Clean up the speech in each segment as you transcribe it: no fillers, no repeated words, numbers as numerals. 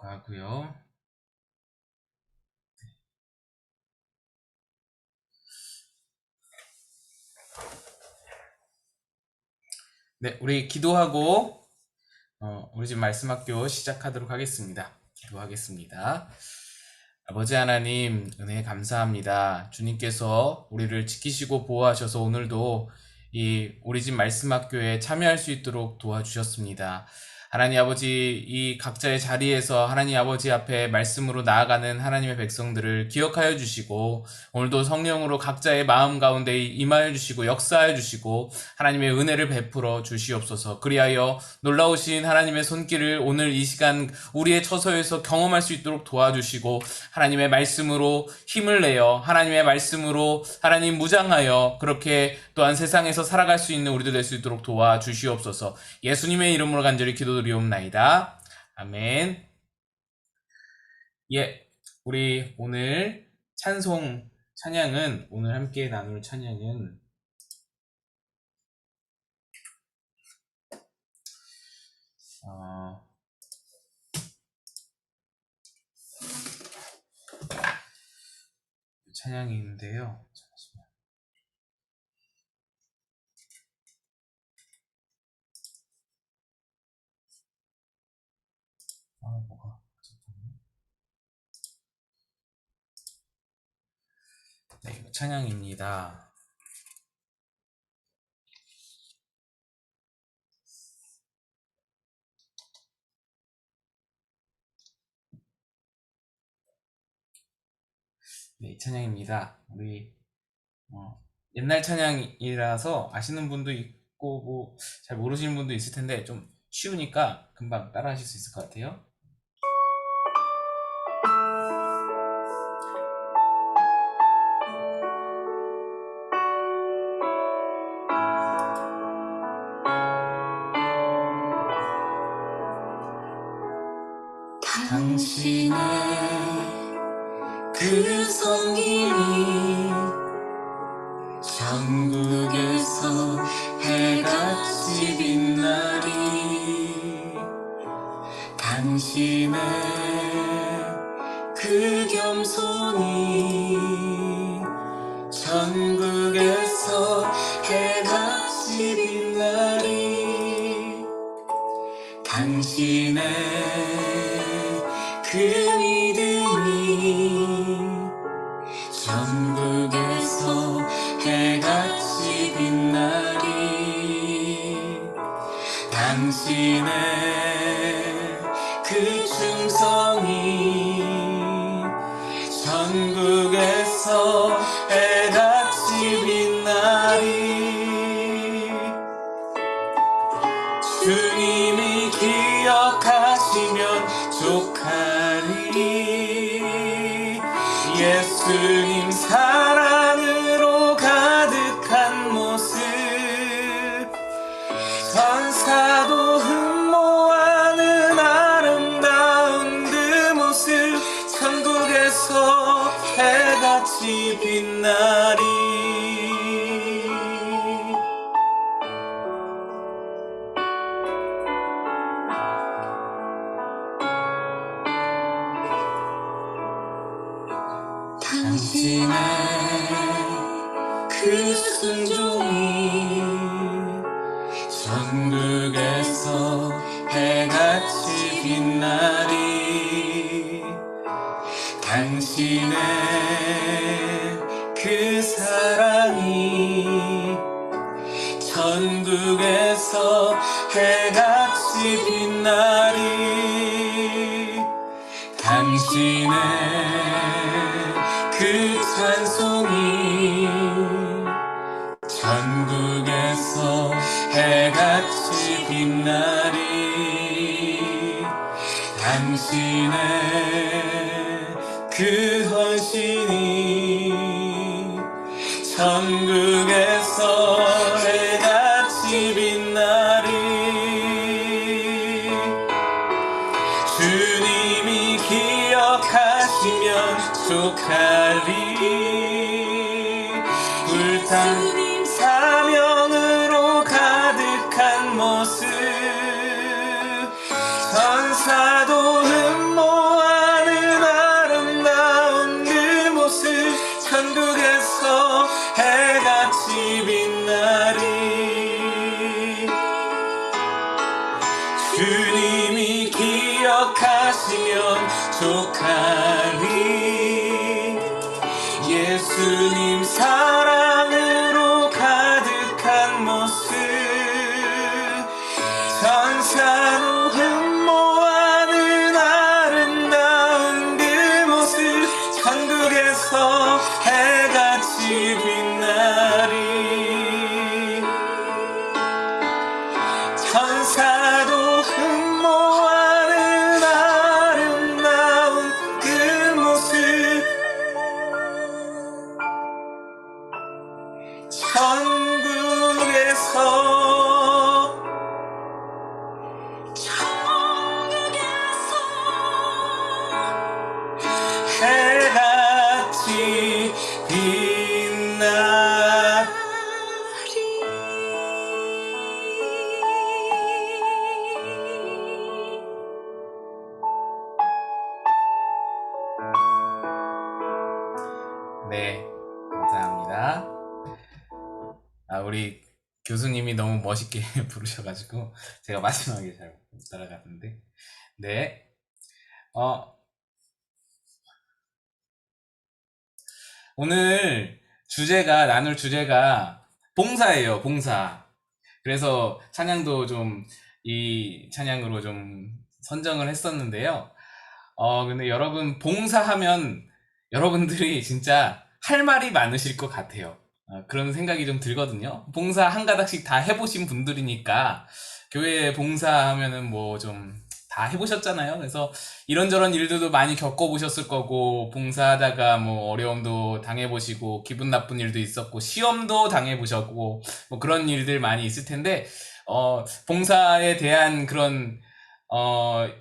하고요. 네, 우리 기도하고 우리 집 말씀학교 시작하도록 하겠습니다. 기도하겠습니다. 아버지 하나님, 은혜 감사합니다. 주님께서 우리를 지키시고 보호하셔서 오늘도 우리 집 말씀학교에 참여할 수 있도록 도와주셨습니다. 하나님 아버지, 이 각자의 자리에서 하나님 아버지 앞에 말씀으로 나아가는 하나님의 백성들을 기억하여 주시고, 오늘도 성령으로 각자의 마음 가운데 임하여 주시고 역사하여 주시고 하나님의 은혜를 베풀어 주시옵소서. 그리하여 놀라우신 하나님의 손길을 오늘 이 시간 우리의 처소에서 경험할 수 있도록 도와주시고, 하나님의 말씀으로 힘을 내어 하나님의 말씀으로 하나님 무장하여 그렇게 또한 세상에서 살아갈 수 있는 우리들 될 수 있도록 도와주시옵소서. 예수님의 이름으로 간절히 기도드리옵나이다. 아멘. 우리 오늘 찬양은 오늘 함께 나눌 찬양은 찬양이 있는데요. 잠시만요. 네, 찬양입니다. 네, 이 찬양입니다. 우리 옛날 찬양이라서 아시는 분도 있고 뭐 잘 모르시는 분도 있을 텐데 좀 쉬우니까 금방 따라 하실 수 있을 것 같아요. 당신의 그 섬김이 천국에서 해같이 빛나리. 당신의 그 겸손이 천국에서 해같이 빛나리. 당신의 그 믿음이 천국에서 해같이 빛나리. 당신의 그 충성이 천국에서 해같이 빛나리. 주님이 기억하시면 족하리. 예수님 사랑으로 가득한 모습, 천사도 흠모하는 아름다운 그 모습, 천국에서 해같이 빛나리. 당신의 그 순종이 천국에서 해같이 빛나리. 당신의 그 사랑이 천국에서 해같이 빛나리. 당신의 그 찬송이 천국에서 해같이 빛나리. 당신의 그 헌신이 천국에서 해같이 빛나리. 주님이 기억하시면 족하리. 불탄 사명으로 가득한 모습, 천사도 흠모 만족하리. 예수님 사랑으로 가득한 모습, 천사로 흠모하는 아름다운 그 모습, 천국에서 해같이 빛나리. 천사도 흠모하는 아름다운 그 모습, 천국에서 해같이 빛나리. 네, 감사합니다. 우리 교수님이 너무 멋있게 부르셔가지고 제가 마지막에 잘 못 따라갔는데, 네, 오늘 나눌 주제가 봉사예요, 봉사. 그래서 찬양도 좀 이 찬양으로 좀 선정을 했었는데요. 근데 여러분, 봉사하면 여러분들이 진짜 할 말이 많으실 것 같아요. 그런 생각이 좀 들거든요. 봉사 한 가닥씩 다 해보신 분들이니까, 교회에 봉사하면은 뭐 좀 다 해보셨잖아요. 그래서 이런저런 일들도 많이 겪어보셨을 거고, 봉사하다가 뭐 어려움도 당해보시고, 기분 나쁜 일도 있었고, 시험도 당해보셨고, 뭐 그런 일들 많이 있을 텐데, 봉사에 대한 그런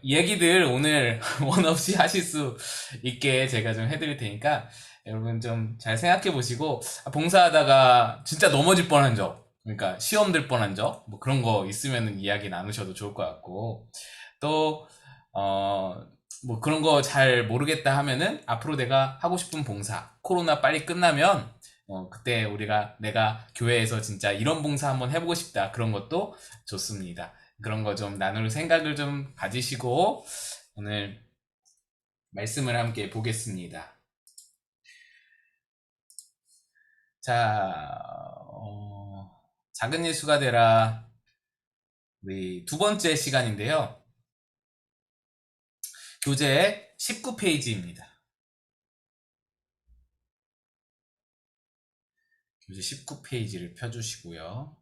얘기들 오늘 원 없이 하실 수 있게 제가 좀 해드릴 테니까 여러분 좀 잘 생각해 보시고, 봉사하다가 진짜 넘어질 뻔한 적, 그러니까 시험 들 뻔한 적, 뭐 그런 거 있으면 이야기 나누셔도 좋을 것 같고, 또, 뭐 그런 거 잘 모르겠다 하면은 앞으로 내가 하고 싶은 봉사, 코로나 빨리 끝나면 그때 내가 교회에서 진짜 이런 봉사 한번 해보고 싶다, 그런 것도 좋습니다. 그런 거 좀 나눌 생각을 좀 가지시고 오늘 말씀을 함께 보겠습니다. 자, 작은 예수가 되라, 우리 두 번째 시간인데요. 교재 19페이지입니다. 교재 19페이지를 펴주시고요.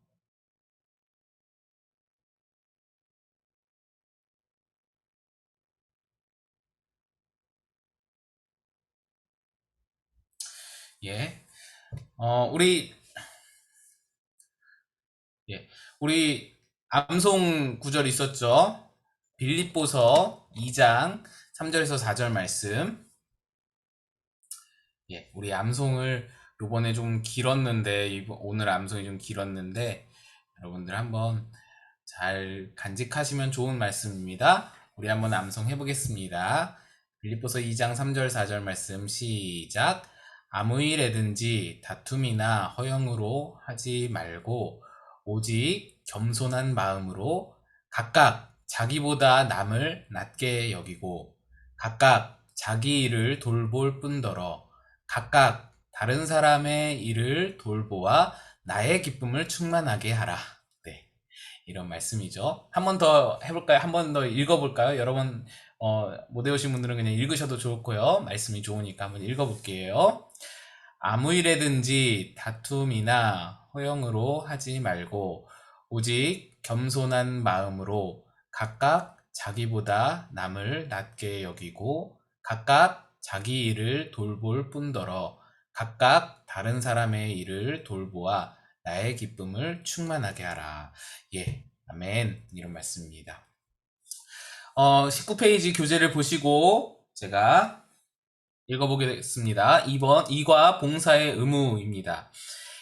예. 우리 암송 구절 있었죠? 빌립보서 2장 3절에서 4절 말씀. 예, 우리 암송을 요번에 좀 길었는데, 오늘 암송이 좀 길었는데, 여러분들 한번 잘 간직하시면 좋은 말씀입니다. 우리 한번 암송해 보겠습니다. 빌립보서 2장 3절 4절 말씀 시작. 아무 일에든지 다툼이나 허영으로 하지 말고 오직 겸손한 마음으로 각각 자기보다 남을 낮게 여기고 각각 자기 일을 돌볼 뿐더러 각각 다른 사람의 일을 돌보아 나의 기쁨을 충만하게 하라. 네, 이런 말씀이죠. 한 번 더 해볼까요? 한 번 더 읽어볼까요? 여러분, 못 외우신 분들은 그냥 읽으셔도 좋고요. 말씀이 좋으니까 한번 읽어볼게요. 아무 일에든지 다툼이나 허영으로 하지 말고 오직 겸손한 마음으로 각각 자기보다 남을 낮게 여기고 각각 자기 일을 돌볼 뿐더러 각각 다른 사람의 일을 돌보아 나의 기쁨을 충만하게 하라. 예, 아멘. 이런 말씀입니다. 19페이지 교재를 보시고 제가 읽어보겠습니다. 2번, 이과 봉사의 의무입니다.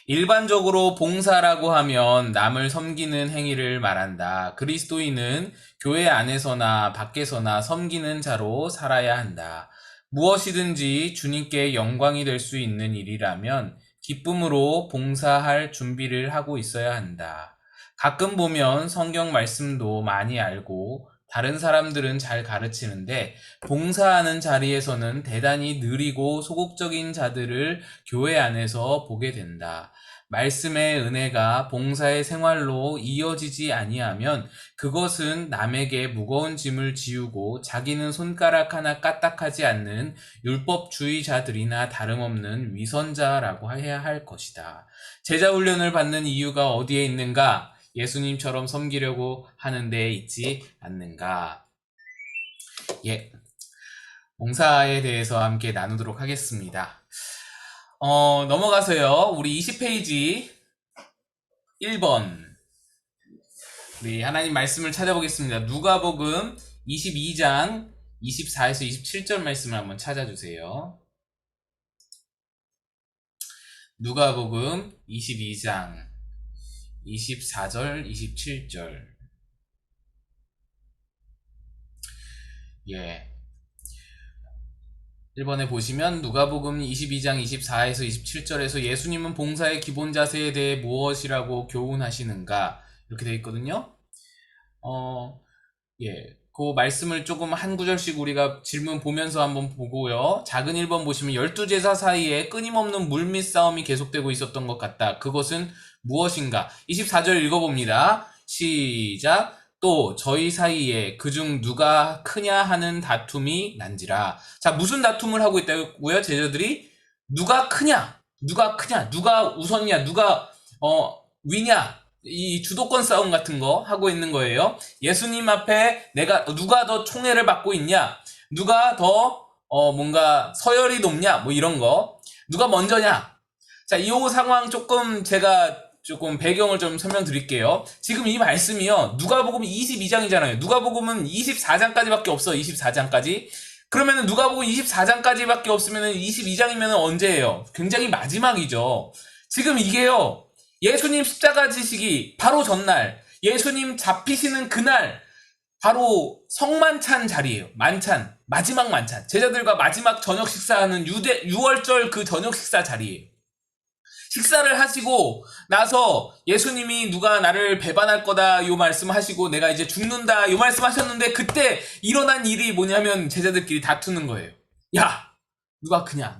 일반적으로 봉사라고 하면 남을 섬기는 행위를 말한다. 그리스도인은 교회 안에서나 밖에서나 섬기는 자로 살아야 한다. 무엇이든지 주님께 영광이 될 수 있는 일이라면 기쁨으로 봉사할 준비를 하고 있어야 한다. 가끔 보면 성경 말씀도 많이 알고 다른 사람들은 잘 가르치는데 봉사하는 자리에서는 대단히 느리고 소극적인 자들을 교회 안에서 보게 된다. 말씀의 은혜가 봉사의 생활로 이어지지 아니하면 그것은 남에게 무거운 짐을 지우고 자기는 손가락 하나 까딱하지 않는 율법주의자들이나 다름없는 위선자라고 해야 할 것이다. 제자 훈련을 받는 이유가 어디에 있는가? 예수님처럼 섬기려고 하는 데에 있지 않는가? 예, 봉사에 대해서 함께 나누도록 하겠습니다. 넘어가서요. 우리 20페이지 1번 우리 하나님 말씀을 찾아보겠습니다. 누가복음 22장 24에서 27절 말씀을 한번 찾아주세요. 누가복음 22장 24절 27절. 예. 1번에 보시면 누가복음 22장 24에서 27절에서 예수님은 봉사의 기본 자세에 대해 무엇이라고 교훈하시는가 이렇게 되어 있거든요. 그 말씀을 조금 한 구절씩 우리가 질문 보면서 한번 보고요. 작은 1번 보시면 12제자 사이에 끊임없는 물밑 싸움이 계속되고 있었던 것 같다. 그것은 무엇인가? 24절 읽어봅니다. 시작. 또 저희 사이에 그중 누가 크냐 하는 다툼이 난지라. 자, 무슨 다툼을 하고 있다고요? 제자들이 누가 크냐, 누가 우선이냐, 누가 위냐, 이 주도권 싸움 같은 거 하고 있는 거예요. 예수님 앞에 누가 더 총애를 받고 있냐, 누가 더 뭔가 서열이 높냐, 뭐 이런 거, 누가 먼저냐. 자, 이 상황 제가 조금 배경을 좀 설명드릴게요. 지금 이 말씀이요. 누가복음 22장이잖아요. 누가복음은 24장까지밖에 없어. 24장까지. 그러면은 누가복음 24장까지밖에 없으면은 22장이면은 언제예요? 굉장히 마지막이죠. 지금 이게요. 예수님 십자가 지시기 바로 전날, 예수님 잡히시는 그날 바로 성만찬 자리예요. 만찬, 마지막 만찬. 제자들과 마지막 저녁 식사하는 유월절 그 저녁 식사 자리예요. 식사를 하시고 나서 예수님이 누가 나를 배반할 거다 요 말씀하시고 내가 이제 죽는다 요 말씀하셨는데 그때 일어난 일이 뭐냐면 제자들끼리 다투는 거예요. 야, 누가 크냐.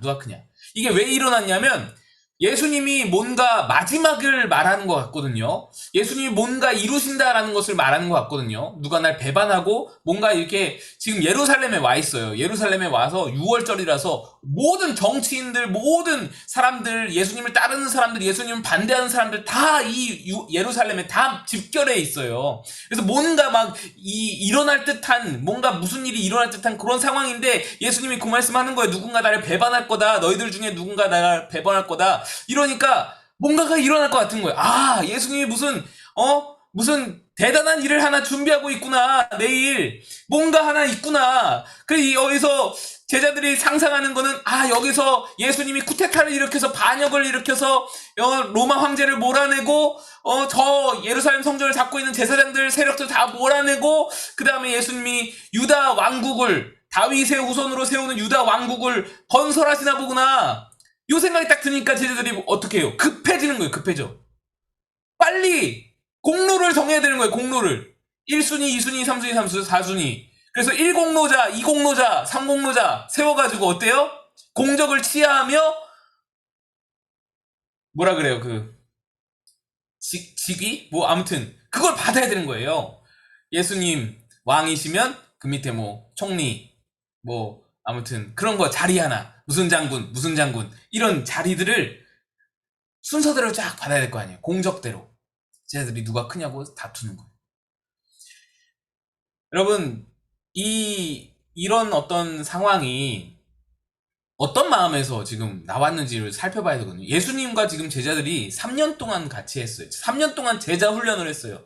이게 왜 일어났냐면 예수님이 뭔가 마지막을 말하는 것 같거든요. 예수님이 뭔가 이루신다라는 것을 말하는 것 같거든요. 누가 날 배반하고 뭔가 이렇게 지금 예루살렘에 와 있어요. 예루살렘에 와서 6월절이라서 모든 정치인들, 모든 사람들, 예수님을 따르는 사람들, 예수님을 반대하는 사람들 다 이 예루살렘에 다 집결해 있어요. 그래서 뭔가 막 일어날 듯한, 뭔가 무슨 일이 일어날 듯한 그런 상황인데 예수님이 그 말씀하는 거예요. 누군가 나를 배반할 거다. 너희들 중에 누군가 나를 배반할 거다. 이러니까 뭔가가 일어날 것 같은 거예요. 아, 예수님이 무슨 대단한 일을 하나 준비하고 있구나. 내일 뭔가 하나 있구나. 그래서 여기서 제자들이 상상하는 거는 여기서 예수님이 쿠데타를 일으켜서 반역을 일으켜서 로마 황제를 몰아내고 저 예루살렘 성전을 잡고 있는 제사장들 세력들 다 몰아내고 그 다음에 예수님이 유다 왕국을 다윗의 후손으로 세우는 유다 왕국을 건설하시나 보구나. 요 생각이 딱 드니까 제자들이 어떻게 해요? 급해지는 거예요. 급해져. 빨리 공로를 정해야 되는 거예요. 공로를. 1순위, 2순위, 3순위, 4순위. 그래서 1공로자, 2공로자, 3공로자 세워가지고 어때요? 공적을 취하하며 뭐라 그래요? 직위? 뭐 아무튼 그걸 받아야 되는 거예요. 예수님 왕이시면 그 밑에 뭐 총리 뭐 아무튼 그런 거 자리 하나 무슨 장군 이런 자리들을 순서대로 쫙 받아야 될 거 아니에요. 공적대로. 쟤네들이 누가 크냐고 다투는 거예요. 여러분 이런 어떤 상황이 어떤 마음에서 지금 나왔는지를 살펴봐야 되거든요. 예수님과 지금 제자들이 3년 동안 같이 했어요. 3년 동안 제자 훈련을 했어요.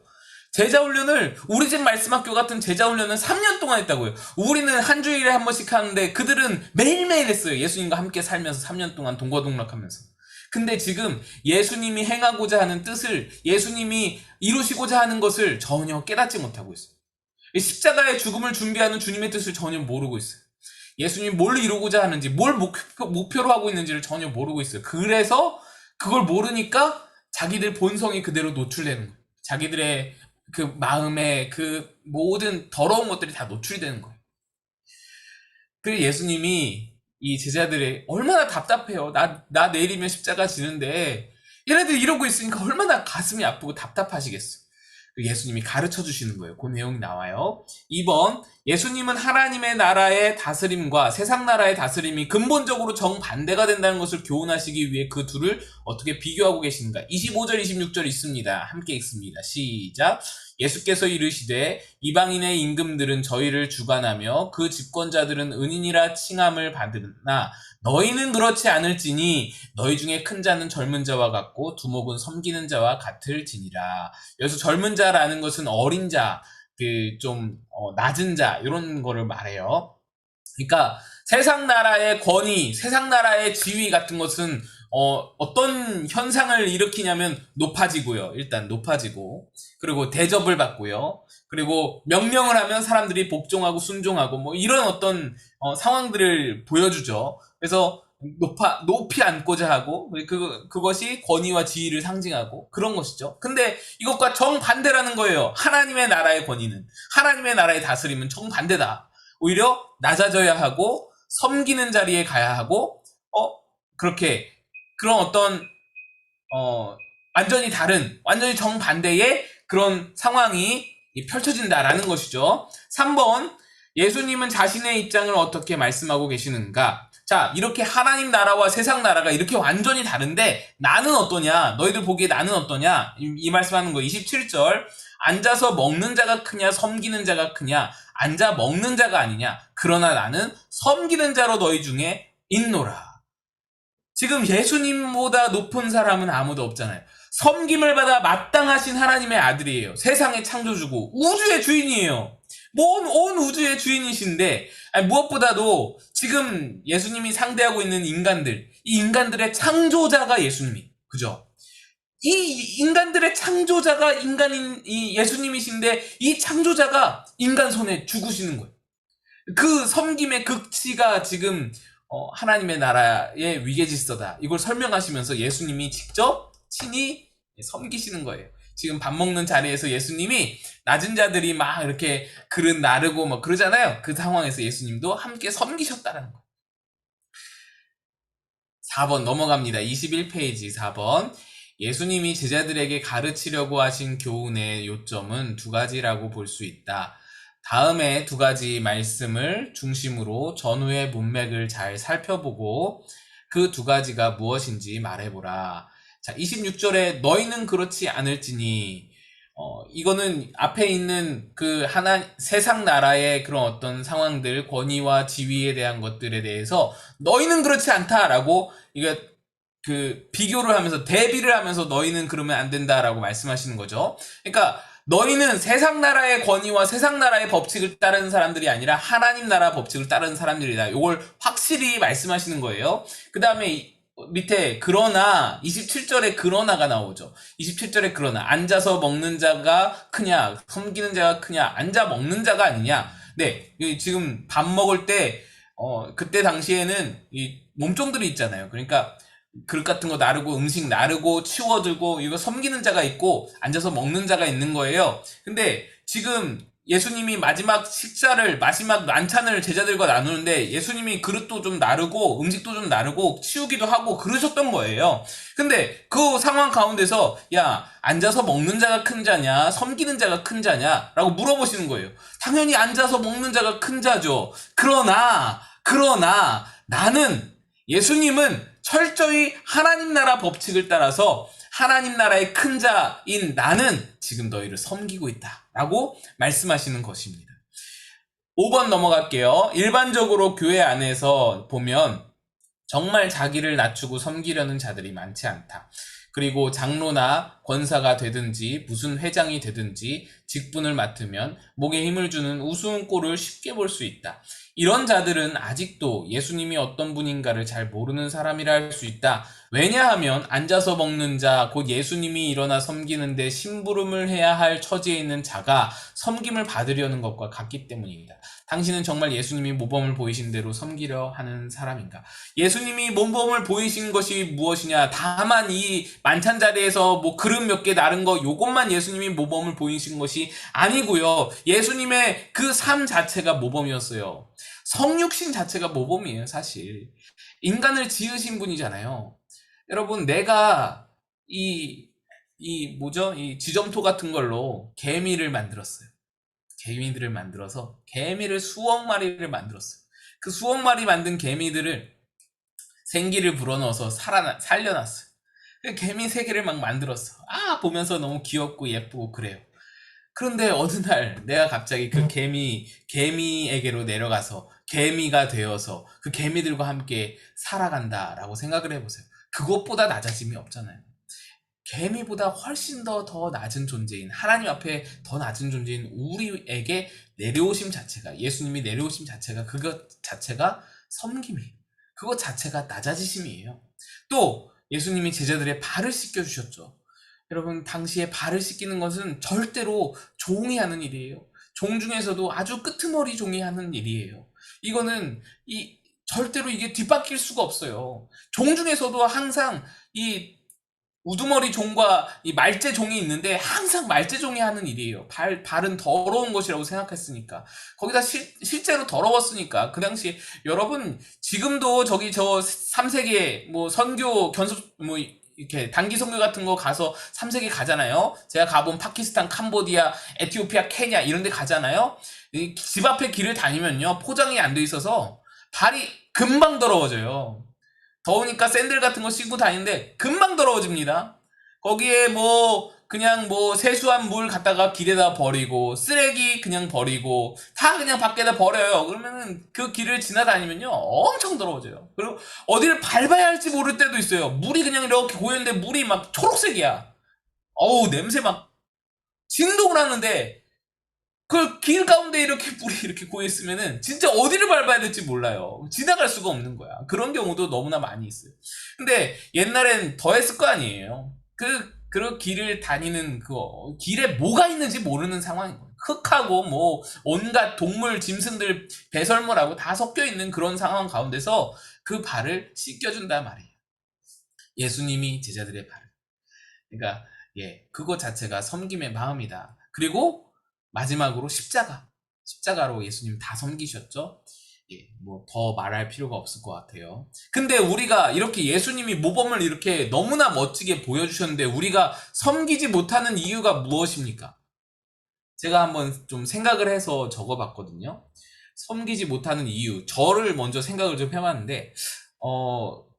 제자 훈련을 우리 집 말씀학교 같은 제자 훈련을 3년 동안 했다고요. 우리는 한 주일에 한 번씩 하는데 그들은 매일매일 했어요. 예수님과 함께 살면서 3년 동안 동거동락하면서. 근데 지금 예수님이 행하고자 하는 뜻을, 예수님이 이루시고자 하는 것을 전혀 깨닫지 못하고 있어요. 십자가의 죽음을 준비하는 주님의 뜻을 전혀 모르고 있어요. 예수님이 뭘 이루고자 하는지, 뭘 목표로 하고 있는지를 전혀 모르고 있어요. 그래서 그걸 모르니까 자기들 본성이 그대로 노출되는 거예요. 자기들의 그 마음의 그 모든 더러운 것들이 다 노출이 되는 거예요. 그리고 예수님이 이 제자들의 얼마나 답답해요. 나 내일이면 십자가 지는데 얘네들 이러고 있으니까 얼마나 가슴이 아프고 답답하시겠어. 예수님이 가르쳐 주시는 거예요. 그 내용이 나와요. 2번, 예수님은 하나님의 나라의 다스림과 세상 나라의 다스림이 근본적으로 정반대가 된다는 것을 교훈하시기 위해 그 둘을 어떻게 비교하고 계신가. 25절, 26절 있습니다. 함께 읽습니다. 시작. 예수께서 이르시되 이방인의 임금들은 저희를 주관하며 그 집권자들은 은인이라 칭함을 받으나 너희는 그렇지 않을지니 너희 중에 큰 자는 젊은 자와 같고 두목은 섬기는 자와 같을지니라. 여기서 젊은 자라는 것은 어린 자, 좀 낮은 자 이런 거를 말해요. 그러니까 세상 나라의 권위, 세상 나라의 지위 같은 것은 어떤 현상을 일으키냐면 높아지고요. 일단 높아지고, 그리고 대접을 받고요. 그리고 명령을 하면 사람들이 복종하고 순종하고 뭐 이런 어떤 상황들을 보여주죠. 그래서 높이 앉고자 하고 그것이 권위와 지위를 상징하고 그런 것이죠. 근데 이것과 정반대라는 거예요. 하나님의 나라의 권위는, 하나님의 나라의 다스림은 정반대다. 오히려 낮아져야 하고 섬기는 자리에 가야 하고 그렇게 그런 어떤 완전히 다른, 완전히 정반대의 그런 상황이 펼쳐진다라는 것이죠. 3번, 예수님은 자신의 입장을 어떻게 말씀하고 계시는가? 자, 이렇게 하나님 나라와 세상 나라가 이렇게 완전히 다른데 나는 어떠냐? 너희들 보기에 나는 어떠냐? 이 말씀하는 거 27절. 앉아서 먹는 자가 크냐 섬기는 자가 크냐? 앉아 먹는 자가 아니냐? 그러나 나는 섬기는 자로 너희 중에 있노라. 지금 예수님보다 높은 사람은 아무도 없잖아요. 섬김을 받아 마땅하신 하나님의 아들이에요. 세상의 창조주고 우주의 주인이에요. 온 우주의 주인이신데 무엇보다도 지금 예수님이 상대하고 있는 인간들, 이 인간들의 창조자가 예수님이, 그죠? 이 인간들의 창조자가 인간인 이 예수님이신데 이 창조자가 인간 손에 죽으시는 거예요. 그 섬김의 극치가 지금 하나님의 나라의 위계질서다. 이걸 설명하시면서 예수님이 직접 친히 섬기시는 거예요. 지금 밥 먹는 자리에서 예수님이 낮은 자들이 막 이렇게 그릇 나르고 뭐 그러잖아요. 그 상황에서 예수님도 함께 섬기셨다는 거예요. 4번 넘어갑니다. 21페이지 4번. 예수님이 제자들에게 가르치려고 하신 교훈의 요점은 두 가지라고 볼 수 있다. 다음에 두 가지 말씀을 중심으로 전후의 문맥을 잘 살펴보고 그 두 가지가 무엇인지 말해보라. 자, 26절에 너희는 그렇지 않을지니 이거는 앞에 있는 그 세상 나라의 그런 어떤 상황들, 권위와 지위에 대한 것들에 대해서 너희는 그렇지 않다라고 이거 비교를 하면서 대비를 하면서 너희는 그러면 안 된다라고 말씀하시는 거죠. 그러니까 너희는 세상 나라의 권위와 세상 나라의 법칙을 따르는 사람들이 아니라 하나님 나라 법칙을 따르는 사람들이다. 이걸 확실히 말씀하시는 거예요. 그 다음에 밑에 그러나 27절에 그러나가 나오죠. 27절에 그러나 앉아서 먹는 자가 크냐 섬기는 자가 크냐 앉아 먹는 자가 아니냐. 네, 지금 밥 먹을 때 그때 당시에는 이 몸종들이 있잖아요. 그러니까 그릇 같은 거 나르고 음식 나르고 치워들고 이거 섬기는 자가 있고 앉아서 먹는 자가 있는 거예요. 근데 지금 예수님이 마지막 만찬을 제자들과 나누는데 예수님이 그릇도 좀 나르고 음식도 좀 나르고 치우기도 하고 그러셨던 거예요. 근데 그 상황 가운데서 야, 앉아서 먹는 자가 큰 자냐 섬기는 자가 큰 자냐 라고 물어보시는 거예요. 당연히 앉아서 먹는 자가 큰 자죠. 그러나 예수님은 철저히 하나님 나라 법칙을 따라서 하나님 나라의 큰 자인 나는 지금 너희를 섬기고 있다 라고 말씀하시는 것입니다. 5번 넘어갈게요. 일반적으로 교회 안에서 보면 정말 자기를 낮추고 섬기려는 자들이 많지 않다. 그리고 장로나 권사가 되든지 무슨 회장이 되든지 직분을 맡으면 목에 힘을 주는 우스운 꼴을 쉽게 볼 수 있다. 이런 자들은 아직도 예수님이 어떤 분인가를 잘 모르는 사람이라 할 수 있다. 왜냐하면 앉아서 먹는 자, 곧 예수님이 일어나 섬기는데 심부름을 해야 할 처지에 있는 자가 섬김을 받으려는 것과 같기 때문입니다. 당신은 정말 예수님이 모범을 보이신 대로 섬기려 하는 사람인가? 예수님이 모범을 보이신 것이 무엇이냐? 다만 이 만찬 자리에서 뭐 그릇 그릇 몇 개 나른 거 요것만 예수님이 모범을 보이신 것이 아니고요. 예수님의 그 삶 자체가 모범이었어요. 성육신 자체가 모범이에요, 사실. 인간을 지으신 분이잖아요. 여러분, 내가 이 지점토 같은 걸로 개미를 만들었어요. 개미들을 만들어서 개미를 수억 마리를 만들었어요. 그 수억 마리 만든 개미들을 생기를 불어넣어서 살려놨어요. 그 개미 세계를 막 만들었어. 보면서 너무 귀엽고 예쁘고 그래요. 그런데 어느 날 내가 갑자기 그 개미에게로 내려가서 개미가 되어서 그 개미들과 함께 살아간다라고 생각을 해보세요. 그것보다 낮아짐이 없잖아요. 개미보다 훨씬 더 낮은 존재인, 하나님 앞에 더 낮은 존재인 우리에게 내려오심 자체가, 예수님이 내려오심 자체가, 그것 자체가 섬김이에요. 그것 자체가 낮아지심이에요. 또 예수님이 제자들의 발을 씻겨주셨죠. 여러분, 당시에 발을 씻기는 것은 절대로 종이 하는 일이에요. 종 중에서도 아주 끄트머리 종이 하는 일이에요. 이거는 절대로 이게 뒤바뀔 수가 없어요. 종 중에서도 항상 이 우두머리 종과 이 말재 종이 있는데 항상 말재 종이 하는 일이에요. 발은 더러운 것이라고 생각했으니까. 거기다 실제로 더러웠으니까. 그 당시 여러분, 지금도 저 3세계 뭐 선교 견습 뭐 이렇게 단기 선교 같은 거 가서 3세계 가잖아요. 제가 가본 파키스탄, 캄보디아, 에티오피아, 케냐 이런 데 가잖아요. 집 앞에 길을 다니면요, 포장이 안 돼 있어서 발이 금방 더러워져요. 더우니까 샌들 같은 거 신고 다니는데 금방 더러워집니다. 거기에 그냥 세수한 물 갖다가 길에다 버리고, 쓰레기 그냥 버리고, 다 그냥 밖에다 버려요. 그러면은 그 길을 지나다니면요, 엄청 더러워져요. 그리고 어디를 밟아야 할지 모를 때도 있어요. 물이 그냥 이렇게 고였는데 물이 막 초록색이야. 어우, 냄새 막 진동을 하는데, 그 길 가운데 이렇게 물이 이렇게 고여있으면은 진짜 어디를 밟아야 될지 몰라요. 지나갈 수가 없는 거야. 그런 경우도 너무나 많이 있어요. 근데 옛날엔 더 했을 거 아니에요. 그 길을 다니는 길에 뭐가 있는지 모르는 상황인 거예요. 흙하고 온갖 동물, 짐승들, 배설물하고 다 섞여 있는 그런 상황 가운데서 그 발을 씻겨준단 말이에요. 예수님이 제자들의 발을. 그러니까, 그것 자체가 섬김의 마음이다. 그리고 마지막으로 십자가로 예수님 다 섬기셨죠. 더 말할 필요가 없을 것 같아요. 근데 우리가 이렇게 예수님이 모범을 이렇게 너무나 멋지게 보여주셨는데 우리가 섬기지 못하는 이유가 무엇입니까? 제가 한번 좀 생각을 해서 적어봤거든요. 섬기지 못하는 이유, 저를 먼저 생각을 좀 해봤는데,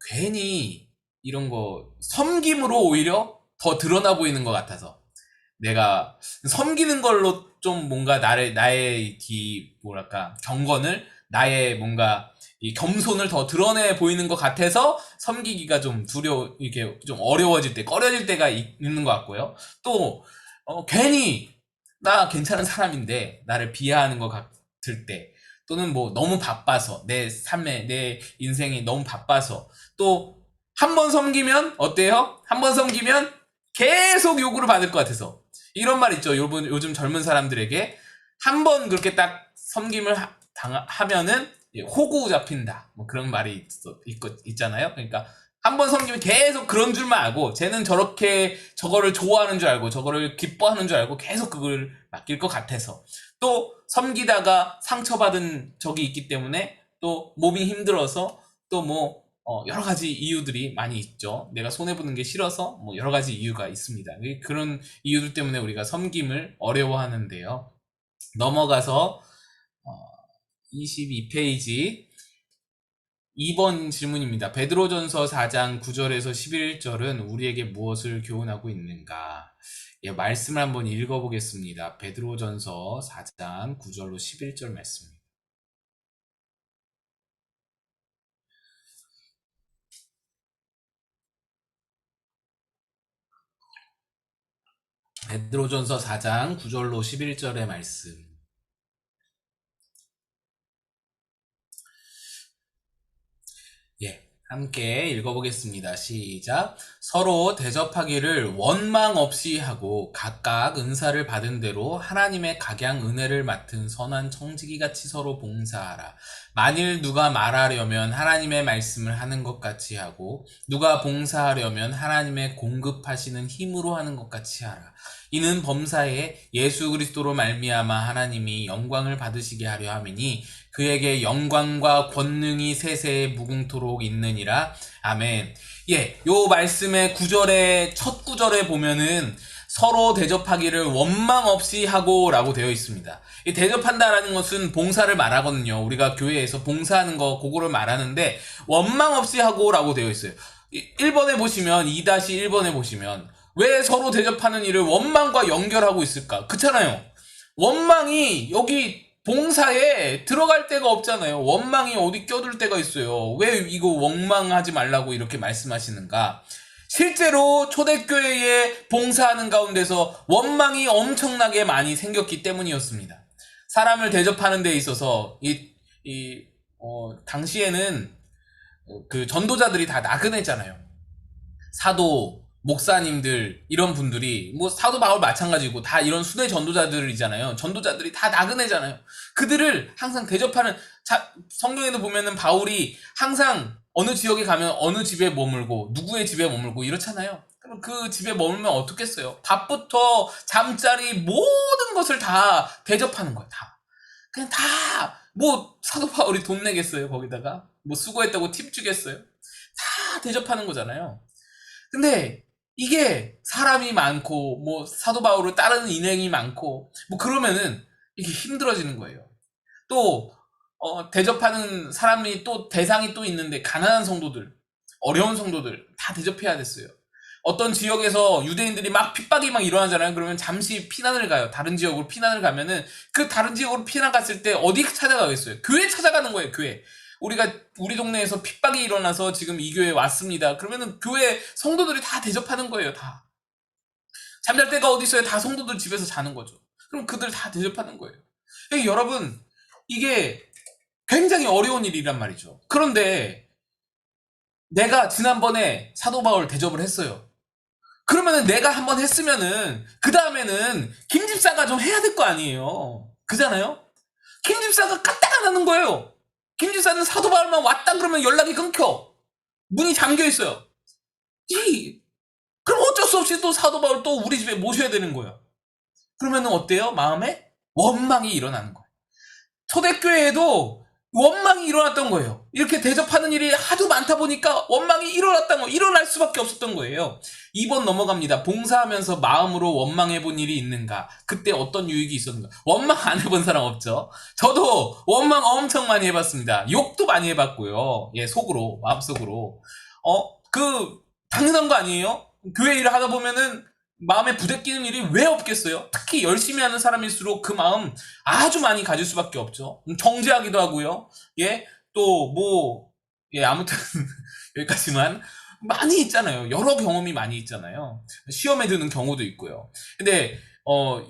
괜히 이런 거 섬김으로 오히려 더 드러나 보이는 것 같아서, 내가 섬기는 걸로 좀 뭔가 나의 경건을, 나의 뭔가 이 겸손을 더 드러내 보이는 것 같아서 섬기기가 좀 이렇게 좀 어려워질 때, 꺼려질 때가 있는 것 같고요. 또 괜히 나 괜찮은 사람인데 나를 비하하는 것 같을 때, 또는 너무 바빠서, 내 인생이 너무 바빠서, 또 한 번 섬기면 어때요? 한 번 섬기면 계속 요구를 받을 것 같아서, 이런 말 있죠. 요즘 젊은 사람들에게 한 번 그렇게 딱 섬김을 하면은 호구 잡힌다, 그런 말이 있잖아요. 그러니까 한 번 섬기면 계속 그런 줄만 알고, 쟤는 저거를 좋아하는 줄 알고, 저거를 기뻐하는 줄 알고 계속 그걸 맡길 것 같아서, 또 섬기다가 상처받은 적이 있기 때문에 또 몸이 힘들어서, 또 여러 가지 이유들이 많이 있죠. 내가 손해보는 게 싫어서 여러 가지 이유가 있습니다. 그런 이유들 때문에 우리가 섬김을 어려워하는데요. 넘어가서 22페이지 2번 질문입니다. 베드로전서 4장 9절에서 11절은 우리에게 무엇을 교훈하고 있는가? 말씀을 한번 읽어보겠습니다. 베드로전서 4장 9절로 11절 말씀입니다. 베드로전서 4장 9절로 11절의 말씀. 함께 읽어보겠습니다. 시작. 서로 대접하기를 원망 없이 하고 각각 은사를 받은 대로 하나님의 각양 은혜를 맡은 선한 청지기같이 서로 봉사하라. 만일 누가 말하려면 하나님의 말씀을 하는 것 같이 하고 누가 봉사하려면 하나님의 공급하시는 힘으로 하는 것 같이 하라. 이는 범사에 예수 그리스도로 말미암아 하나님이 영광을 받으시게 하려 함이니 그에게 영광과 권능이 세세에 무궁토록 있느니라. 아멘. 요 말씀의 첫 구절에 보면은 서로 대접하기를 원망 없이 하고 라고 되어 있습니다. 이 대접한다라는 것은 봉사를 말하거든요. 우리가 교회에서 봉사하는 거, 그거를 말하는데 원망 없이 하고 라고 되어 있어요. 1번에 보시면, 2-1번에 보시면 왜 서로 대접하는 일을 원망과 연결하고 있을까? 그렇잖아요. 원망이 여기 봉사에 들어갈 데가 없잖아요. 원망이 어디 껴들 데가 있어요. 왜 이거 원망하지 말라고 이렇게 말씀하시는가? 실제로 초대교회에 봉사하는 가운데서 원망이 엄청나게 많이 생겼기 때문이었습니다. 사람을 대접하는 데 있어서 당시에는 그 전도자들이 다 나그네잖아요. 사도, 목사님들 이런 분들이 뭐 사도 바울 마찬가지고 다 이런 순회 전도자들이잖아요. 전도자들이 다 나그네잖아요. 그들을 항상 대접하는 성경에도 보면은 바울이 항상 어느 지역에 가면 어느 집에 머물고 누구의 집에 머물고 이렇잖아요. 그럼 그 집에 머물면 어떻겠어요? 밥부터 잠자리 모든 것을 다 대접하는 거예요. 다 그냥 다 뭐 사도 바울이 돈 내겠어요? 거기다가 뭐 수고했다고 팁 주겠어요? 다 대접하는 거잖아요. 근데 이게 사람이 많고 뭐 사도 바울을 따르는 인행이 많고 뭐 그러면은 이게 힘들어지는 거예요. 또 대접하는 사람이 또 대상이 또 있는데 가난한 성도들, 어려운 성도들 다 대접해야 됐어요. 어떤 지역에서 유대인들이 막 핍박이 막 일어나잖아요. 그러면 잠시 피난을 가요. 다른 지역으로 피난을 가면은 그 다른 지역으로 피난 갔을 때 어디 찾아가겠어요? 교회 찾아가는 거예요. 교회. 우리 동네에서 핍박이 일어나서 지금 이 교회에 왔습니다. 그러면은 교회 성도들이 다 대접하는 거예요. 다. 잠잘 데가 어디 있어요? 다 성도들 집에서 자는 거죠. 그럼 그들 다 대접하는 거예요. 여러분, 이게 굉장히 어려운 일이란 말이죠. 그런데 내가 지난번에 사도 바울 대접을 했어요. 그러면은 내가 한번 했으면은 그 다음에는 김 집사가 좀 해야 될 거 아니에요. 그잖아요? 김 집사가 까딱 안 하는 거예요. 김 집사는 사도 바울만 왔다 그러면 연락이 끊겨. 문이 잠겨 있어요. 그럼 어쩔 수 없이 또 사도 바울 또 우리 집에 모셔야 되는 거예요. 그러면은 어때요? 마음에 원망이 일어나는 거예요. 초대교회에도 원망이 일어났던 거예요. 이렇게 대접하는 일이 하도 많다 보니까 원망이 일어날 수밖에 없었던 거예요. 2번 넘어갑니다. 봉사하면서 마음으로 원망해본 일이 있는가? 그때 어떤 유익이 있었는가? 원망 안 해본 사람 없죠? 저도 원망 엄청 많이 해봤습니다. 욕도 많이 해봤고요. 속으로, 마음속으로. 당연한 거 아니에요? 교회 일을 하다 보면은 마음에 부대끼는 일이 왜 없겠어요? 특히 열심히 하는 사람일수록 그 마음 아주 많이 가질 수밖에 없죠. 정죄하기도 하고요. 아무튼 여기까지만. 많이 있잖아요. 여러 경험이 많이 있잖아요. 시험에 드는 경우도 있고요. 근데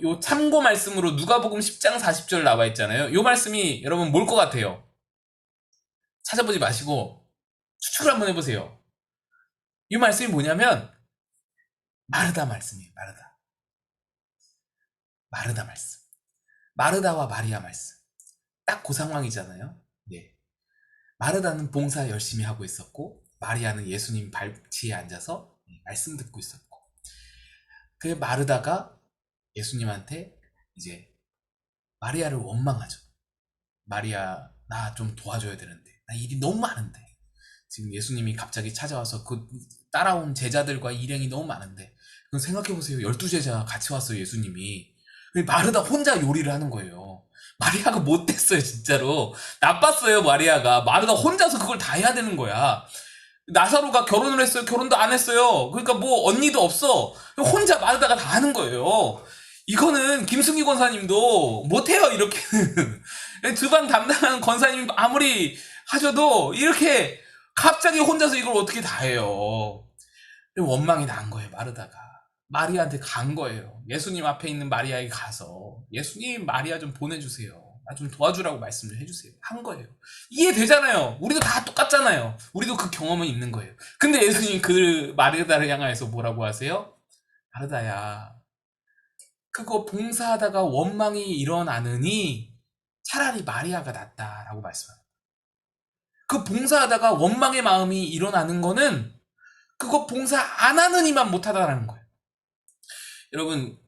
요 참고 말씀으로 누가복음 10장 40절 나와 있잖아요. 요 말씀이 여러분 뭘 것 같아요? 찾아보지 마시고 추측을 한번 해보세요. 이 말씀이 뭐냐면 마르다 말씀이에요. 마르다 말씀. 마르다와 마리아 말씀. 딱 그 상황이잖아요. 마르다는 봉사 열심히 하고 있었고 마리아는 예수님 발치에 앉아서 말씀 듣고 있었고, 그 마르다가 예수님한테 이제 마리아를 원망하죠. 마리아, 나 좀 도와줘야 되는데, 나 일이 너무 많은데, 지금 예수님이 갑자기 찾아와서 그 따라온 제자들과 일행이 너무 많은데, 그럼 생각해보세요. 12제자 같이 왔어요, 예수님이. 마르다 혼자 요리를 하는 거예요. 마리아가 못됐어요, 진짜로. 나빴어요, 마리아가. 마르다 혼자서 그걸 다 해야 되는 거야. 나사로가 결혼을 했어요? 결혼도 안 했어요. 그러니까 뭐 언니도 없어. 혼자 마르다가 다 하는 거예요. 이거는 김승희 권사님도 못해요, 이렇게는. 주방 담당하는 권사님 아무리 하셔도 이렇게 갑자기 혼자서 이걸 어떻게 다 해요. 원망이 난 거예요, 마르다가. 마리아한테 간 거예요. 예수님 앞에 있는 마리아에게 가서 예수님, 마리아 좀 보내주세요. 나 좀 도와주라고 말씀 좀 해주세요. 한 거예요. 이해되잖아요. 우리도 다 똑같잖아요. 우리도 그 경험은 있는 거예요. 근데 예수님 그 마르다를 향하여서 뭐라고 하세요? 마르다야, 그거 봉사하다가 원망이 일어나느니 차라리 마리아가 낫다라고 말씀합니다. 그 봉사하다가 원망의 마음이 일어나는 거는 그거 봉사 안 하는 이만 못하다라는 거예요. 여러분,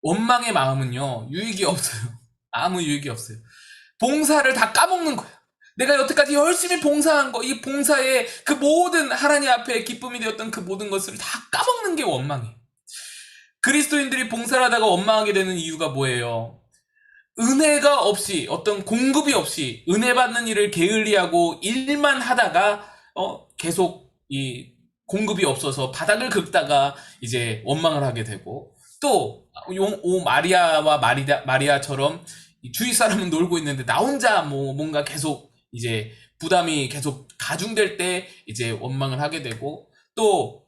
원망의 마음은요, 유익이 없어요. 아무 유익이 없어요. 봉사를 다 까먹는 거야. 내가 여태까지 열심히 봉사한 거, 이 봉사의 그 모든 하나님 앞에 기쁨이 되었던 그 모든 것을 다 까먹는 게 원망이에요. 그리스도인들이 봉사를 하다가 원망하게 되는 이유가 뭐예요? 은혜가 없이, 어떤 공급이 없이 은혜 받는 일을 게을리하고 일만 하다가 계속 이 공급이 없어서 바닥을 긁다가 이제 원망을 하게 되고, 또 마리아와 마리아처럼 주위 사람은 놀고 있는데 나 혼자 뭔가 계속 이제 부담이 계속 가중될 때 이제 원망을 하게 되고, 또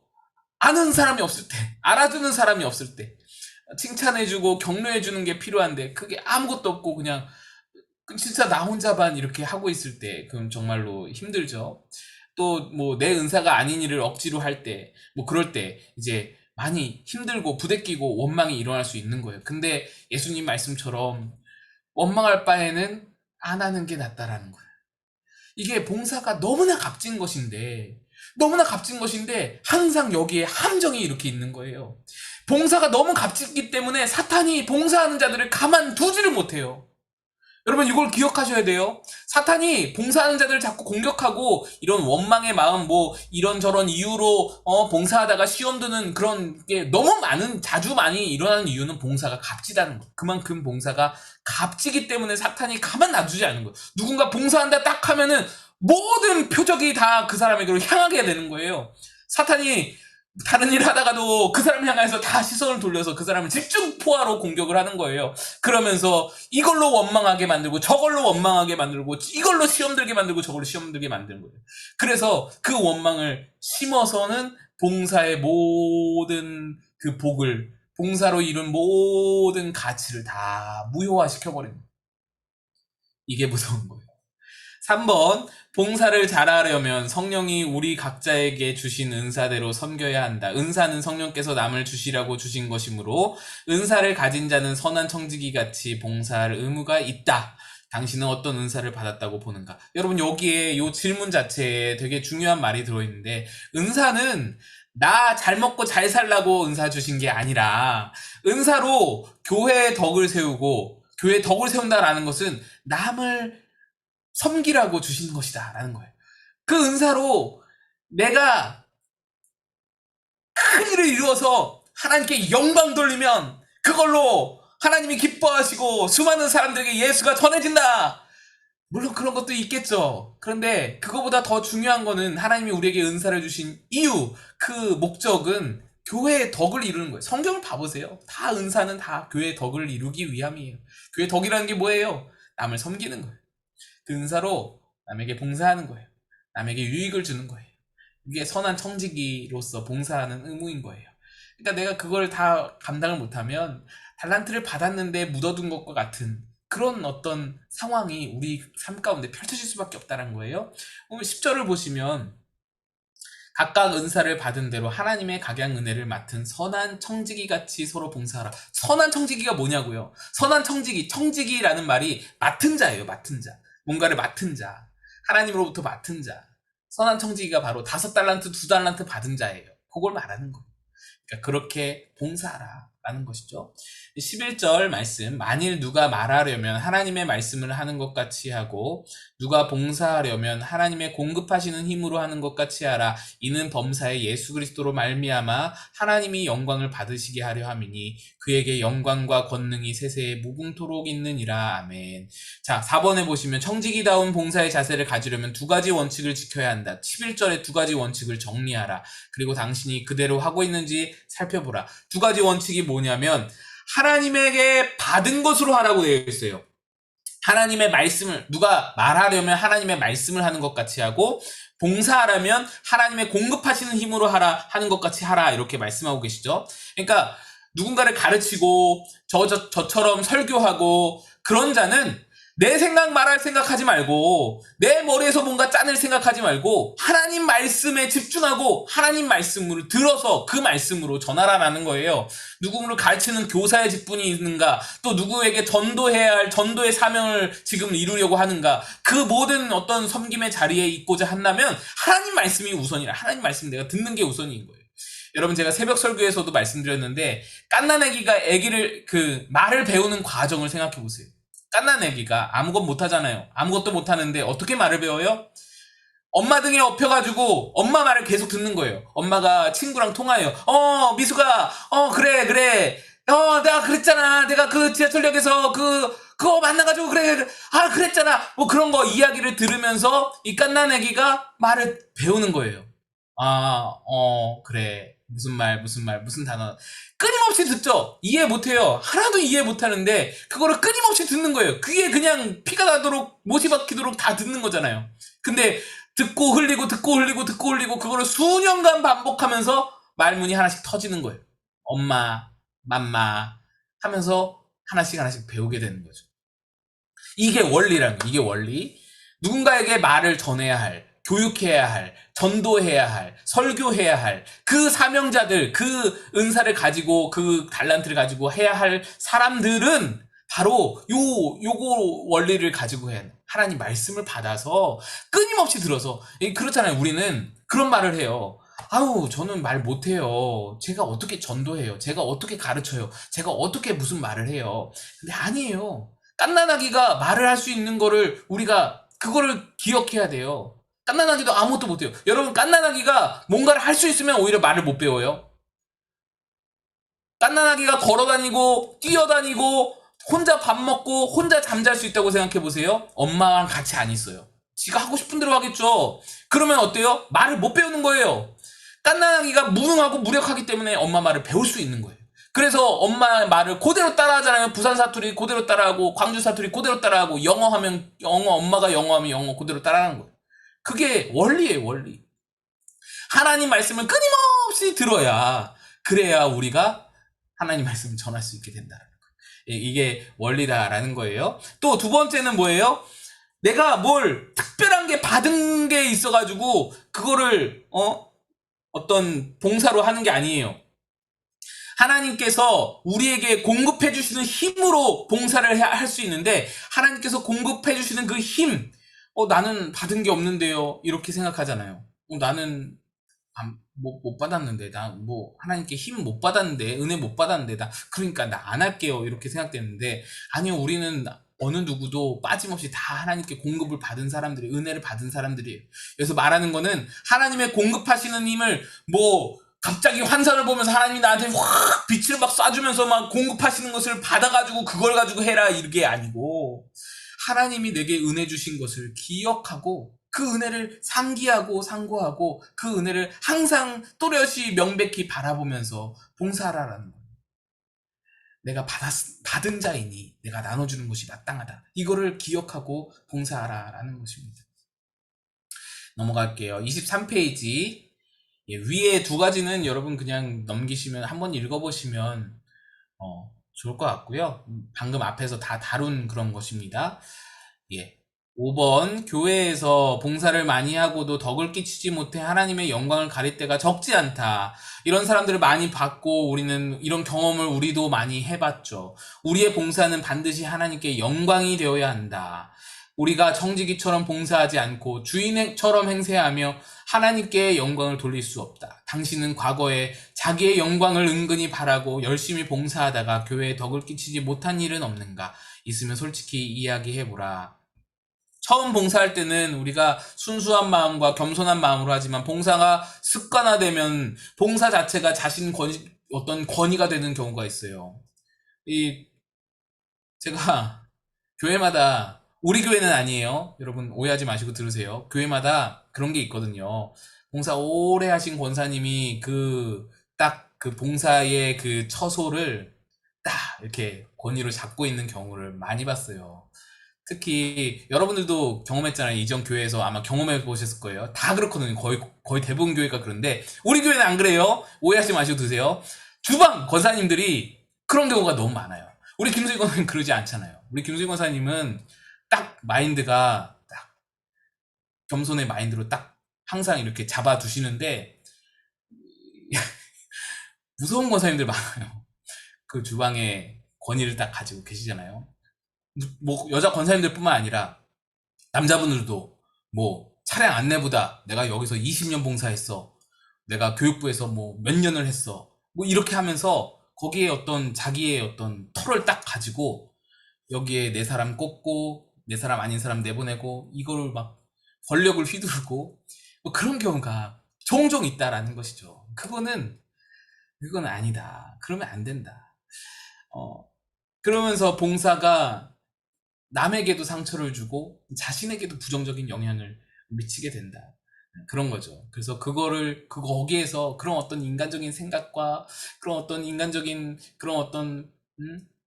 아는 사람이 없을 때, 알아주는 사람이 없을 때, 칭찬해주고 격려해주는 게 필요한데 그게 아무것도 없고 그냥 진짜 나 혼자만 이렇게 하고 있을 때, 그럼 정말로 힘들죠. 또 뭐 내 은사가 아닌 일을 억지로 할 때, 뭐 그럴 때 이제 많이 힘들고 부대끼고 원망이 일어날 수 있는 거예요. 근데 예수님 말씀처럼 원망할 바에는 안 하는 게 낫다라는 거예요. 이게 봉사가 너무나 값진 것인데 항상 여기에 함정이 이렇게 있는 거예요. 봉사가 너무 값지기 때문에 사탄이 봉사하는 자들을 가만두지를 못해요. 여러분, 이걸 기억하셔야 돼요. 사탄이 봉사하는 자들을 자꾸 공격하고, 이런 원망의 마음, 뭐 이런저런 이유로 봉사하다가 시험 드는 그런 게 너무 자주 많이 일어나는 이유는 봉사가 값지다는 거예요. 그만큼 봉사가 값지기 때문에 사탄이 가만 놔두지 않는 거예요. 누군가 봉사한다 딱 하면은 모든 표적이 다 그 사람에게로 향하게 되는 거예요. 사탄이 다른 일 하다가도 그 사람 향해서 다 시선을 돌려서 그 사람을 집중포화로 공격을 하는 거예요. 그러면서 이걸로 원망하게 만들고, 저걸로 원망하게 만들고, 이걸로 시험 들게 만들고, 저걸로 시험 들게 만드는 거예요. 그래서 그 원망을 심어서는 봉사의 모든 그 복을, 봉사로 이룬 모든 가치를 다 무효화시켜버립니다. 이게 무서운 거예요. 3번, 봉사를 잘하려면 성령이 우리 각자에게 주신 은사대로 섬겨야 한다. 은사는 성령께서 남을 주시라고 주신 것이므로 은사를 가진 자는 선한 청지기 같이 봉사할 의무가 있다. 당신은 어떤 은사를 받았다고 보는가? 여러분, 여기에 이 질문 자체에 되게 중요한 말이 들어있는데, 은사는 나 잘 먹고 잘 살라고 은사 주신 게 아니라, 은사로 교회의 덕을 세우고, 교회의 덕을 세운다라는 것은 남을 섬기라고 주신 것이다 라는 거예요. 그 은사로 내가 큰 일을 이루어서 하나님께 영광 돌리면 그걸로 하나님이 기뻐하시고 수많은 사람들에게 예수가 전해진다. 물론 그런 것도 있겠죠. 그런데 그거보다 더 중요한 거는 하나님이 우리에게 은사를 주신 이유, 그 목적은 교회의 덕을 이루는 거예요. 성경을 봐보세요. 다 은사는 다 교회의 덕을 이루기 위함이에요. 교회의 덕이라는 게 뭐예요? 남을 섬기는 거예요. 그 은사로 남에게 봉사하는 거예요. 남에게 유익을 주는 거예요. 이게 선한 청지기로서 봉사하는 의무인 거예요. 그러니까 내가 그걸 다 감당을 못하면 달란트를 받았는데 묻어둔 것과 같은 그런 어떤 상황이 우리 삶 가운데 펼쳐질 수밖에 없다는 거예요. 오늘 10절을 보시면 각각 은사를 받은 대로 하나님의 각양 은혜를 맡은 선한 청지기같이 서로 봉사하라. 선한 청지기가 뭐냐고요? 선한 청지기라는 말이 맡은 자예요. 맡은 자. 뭔가를 맡은 자, 하나님으로부터 맡은 자. 선한 청지기가 바로 5달란트, 2달란트 받은 자예요. 그걸 말하는 거예요. 그러니까 그렇게 봉사하라 라는 것이죠. 11절 말씀, 만일 누가 말하려면 하나님의 말씀을 하는 것 같이 하고 누가 봉사하려면 하나님의 공급하시는 힘으로 하는 것 같이 하라. 이는 범사에 예수 그리스도로 말미암아 하나님이 영광을 받으시게 하려 함이니 그에게 영광과 권능이 세세에 무궁토록 있느니라. 아멘. 자, 4번에 보시면 청지기다운 봉사의 자세를 가지려면 2가지 원칙을 지켜야 한다. 11절에 2가지 원칙을 정리하라. 그리고 당신이 그대로 하고 있는지 살펴보라. 2가지 원칙이 뭐냐면 하나님에게 받은 것으로 하라고 되어 있어요. 하나님의 말씀을, 누가 말하려면 하나님의 말씀을 하는 것 같이 하고, 봉사하려면 하나님의 공급하시는 힘으로 하는 것 같이 하라. 이렇게 말씀하고 계시죠. 그러니까 누군가를 가르치고 저처럼 설교하고 그런 자는 내 생각 말할 생각하지 말고 내 머리에서 뭔가 짜낼 생각하지 말고 하나님 말씀에 집중하고 하나님 말씀을 들어서 그 말씀으로 전하라는 거예요. 누구를 가르치는 교사의 직분이 있는가, 또 누구에게 전도해야 할 전도의 사명을 지금 이루려고 하는가, 그 모든 어떤 섬김의 자리에 있고자 한다면 하나님 말씀이 우선이라. 하나님 말씀 내가 듣는 게 우선인 거예요. 여러분, 제가 새벽 설교에서도 말씀드렸는데 갓난아기가 말을 배우는 과정을 생각해 보세요. 갓난아기가 아무것도 못하잖아요. 아무것도 못하는데 어떻게 말을 배워요? 엄마 등에 엎혀가지고 엄마 말을 계속 듣는 거예요. 엄마가 친구랑 통화해요. 미수가 그래 내가 그랬잖아. 내가 그 지하철역에서 그거 만나가지고 그래 그랬잖아. 뭐 그런 거 이야기를 들으면서 이 갓난아기가 말을 배우는 거예요. 그래. 무슨 단어. 끊임없이 듣죠? 이해 못해요. 하나도 이해 못하는데, 그거를 끊임없이 듣는 거예요. 그게 그냥 피가 나도록, 못이 박히도록 다 듣는 거잖아요. 근데, 듣고 흘리고, 그거를 수년간 반복하면서 말문이 하나씩 터지는 거예요. 엄마, 맘마 하면서 하나씩 배우게 되는 거죠. 이게 이게 원리. 누군가에게 말을 전해야 할, 교육해야 할, 전도해야 할, 설교해야 할 그 사명자들, 그 은사를 가지고 그 달란트를 가지고 해야 할 사람들은 바로 요거 원리를 가지고 해야 해요. 하나님 말씀을 받아서 끊임없이 들어서. 그렇잖아요. 우리는 그런 말을 해요. 저는 말 못해요. 제가 어떻게 전도해요? 제가 어떻게 가르쳐요? 제가 어떻게 무슨 말을 해요? 근데 아니에요. 갓난아기가 말을 할 수 있는 거를 우리가 그거를 기억해야 돼요. 갓난아기도 아무것도 못해요. 여러분, 갓난아기가 뭔가를 할 수 있으면 오히려 말을 못 배워요. 갓난아기가 걸어다니고 뛰어다니고 혼자 밥 먹고 혼자 잠잘 수 있다고 생각해 보세요. 엄마랑 같이 안 있어요. 지가 하고 싶은 대로 하겠죠. 그러면 어때요? 말을 못 배우는 거예요. 갓난아기가 무능하고 무력하기 때문에 엄마 말을 배울 수 있는 거예요. 그래서 엄마 말을 그대로 따라하잖아요. 부산 사투리 그대로 따라하고 광주 사투리 그대로 따라하고 영어하면 영어, 엄마가 영어하면 영어 그대로 따라하는 거예요. 그게 원리예요, 원리. 하나님 말씀을 끊임없이 들어야, 그래야 우리가 하나님 말씀을 전할 수 있게 된다는 거예요. 이게 원리다라는 거예요. 또 두 번째는 뭐예요? 내가 뭘 특별한 게 받은 게 있어가지고 그거를 어떤 봉사로 하는 게 아니에요. 하나님께서 우리에게 공급해 주시는 힘으로 봉사를 할 수 있는데, 하나님께서 공급해 주시는 그 힘, 나는 받은 게 없는데요, 이렇게 생각하잖아요. 나는 못 받았는데, 하나님께 힘 못 받았는데, 은혜 못 받았는데, 그러니까 나 안 할게요, 이렇게 생각되는데, 아니요, 우리는 어느 누구도 빠짐없이 다 하나님께 공급을 받은 사람들이, 은혜를 받은 사람들이에요. 그래서 말하는 거는 하나님의 공급하시는 힘을 갑자기 환상을 보면서 하나님이 나한테 확 빛을 막 쏴주면서 막 공급하시는 것을 받아가지고 그걸 가지고 해라, 이게 아니고, 하나님이 내게 은혜 주신 것을 기억하고 그 은혜를 상기하고 상고하고 그 은혜를 항상 또렷이 명백히 바라보면서 봉사하라는 거예요. 내가 받은 자이니 내가 나눠주는 것이 마땅하다. 이거를 기억하고 봉사하라라는 것입니다. 넘어갈게요. 23페이지. 위에 두 가지는 여러분 그냥 넘기시면, 한번 읽어보시면 좋을 것 같고요. 방금 앞에서 다 다룬 그런 것입니다. 5번, 교회에서 봉사를 많이 하고도 덕을 끼치지 못해 하나님의 영광을 가릴 때가 적지 않다. 이런 사람들을 많이 봤고, 우리는 이런 경험을 우리도 많이 해봤죠. 우리의 봉사는 반드시 하나님께 영광이 되어야 한다. 우리가 청지기처럼 봉사하지 않고 주인처럼 행세하며 하나님께 영광을 돌릴 수 없다. 당신은 과거에 자기의 영광을 은근히 바라고 열심히 봉사하다가 교회에 덕을 끼치지 못한 일은 없는가? 있으면 솔직히 이야기해보라. 처음 봉사할 때는 우리가 순수한 마음과 겸손한 마음으로 하지만, 봉사가 습관화되면 봉사 자체가 어떤 권위가 되는 경우가 있어요. 제가 교회마다, 우리 교회는 아니에요. 여러분 오해하지 마시고 들으세요. 교회마다 그런 게 있거든요. 봉사 오래 하신 권사님이 딱 그 봉사의 그 처소를 딱 이렇게 권위로 잡고 있는 경우를 많이 봤어요. 특히 여러분들도 경험했잖아요. 이전 교회에서 아마 경험해 보셨을 거예요. 다 그렇거든요. 거의 대부분 교회가 그런데 우리 교회는 안 그래요. 오해하지 마시고 드세요. 주방 권사님들이 그런 경우가 너무 많아요. 우리 김수희 권사님 그러지 않잖아요. 우리 김수희 권사님은 딱 마인드가 딱 겸손의 마인드로 딱 항상 이렇게 잡아두시는데 무서운 권사님들 많아요. 그 주방에 권위를 딱 가지고 계시잖아요. 뭐 여자 권사님들뿐만 아니라 남자분들도 뭐 차량 안내보다 내가 여기서 20년 봉사했어. 내가 교육부에서 뭐 몇 년을 했어. 뭐 이렇게 하면서 거기에 어떤 자기의 어떤 털을 딱 가지고 여기에 내 사람 꼽고 내 사람 아닌 사람 내보내고 이거를 막 권력을 휘두르고 뭐 그런 경우가 종종 있다라는 것이죠. 그건 아니다. 그러면 안 된다. 그러면서 봉사가 남에게도 상처를 주고 자신에게도 부정적인 영향을 미치게 된다. 그런 거죠. 그래서 거기에서 그런 어떤 인간적인 생각과 그런 어떤 인간적인 그런 어떤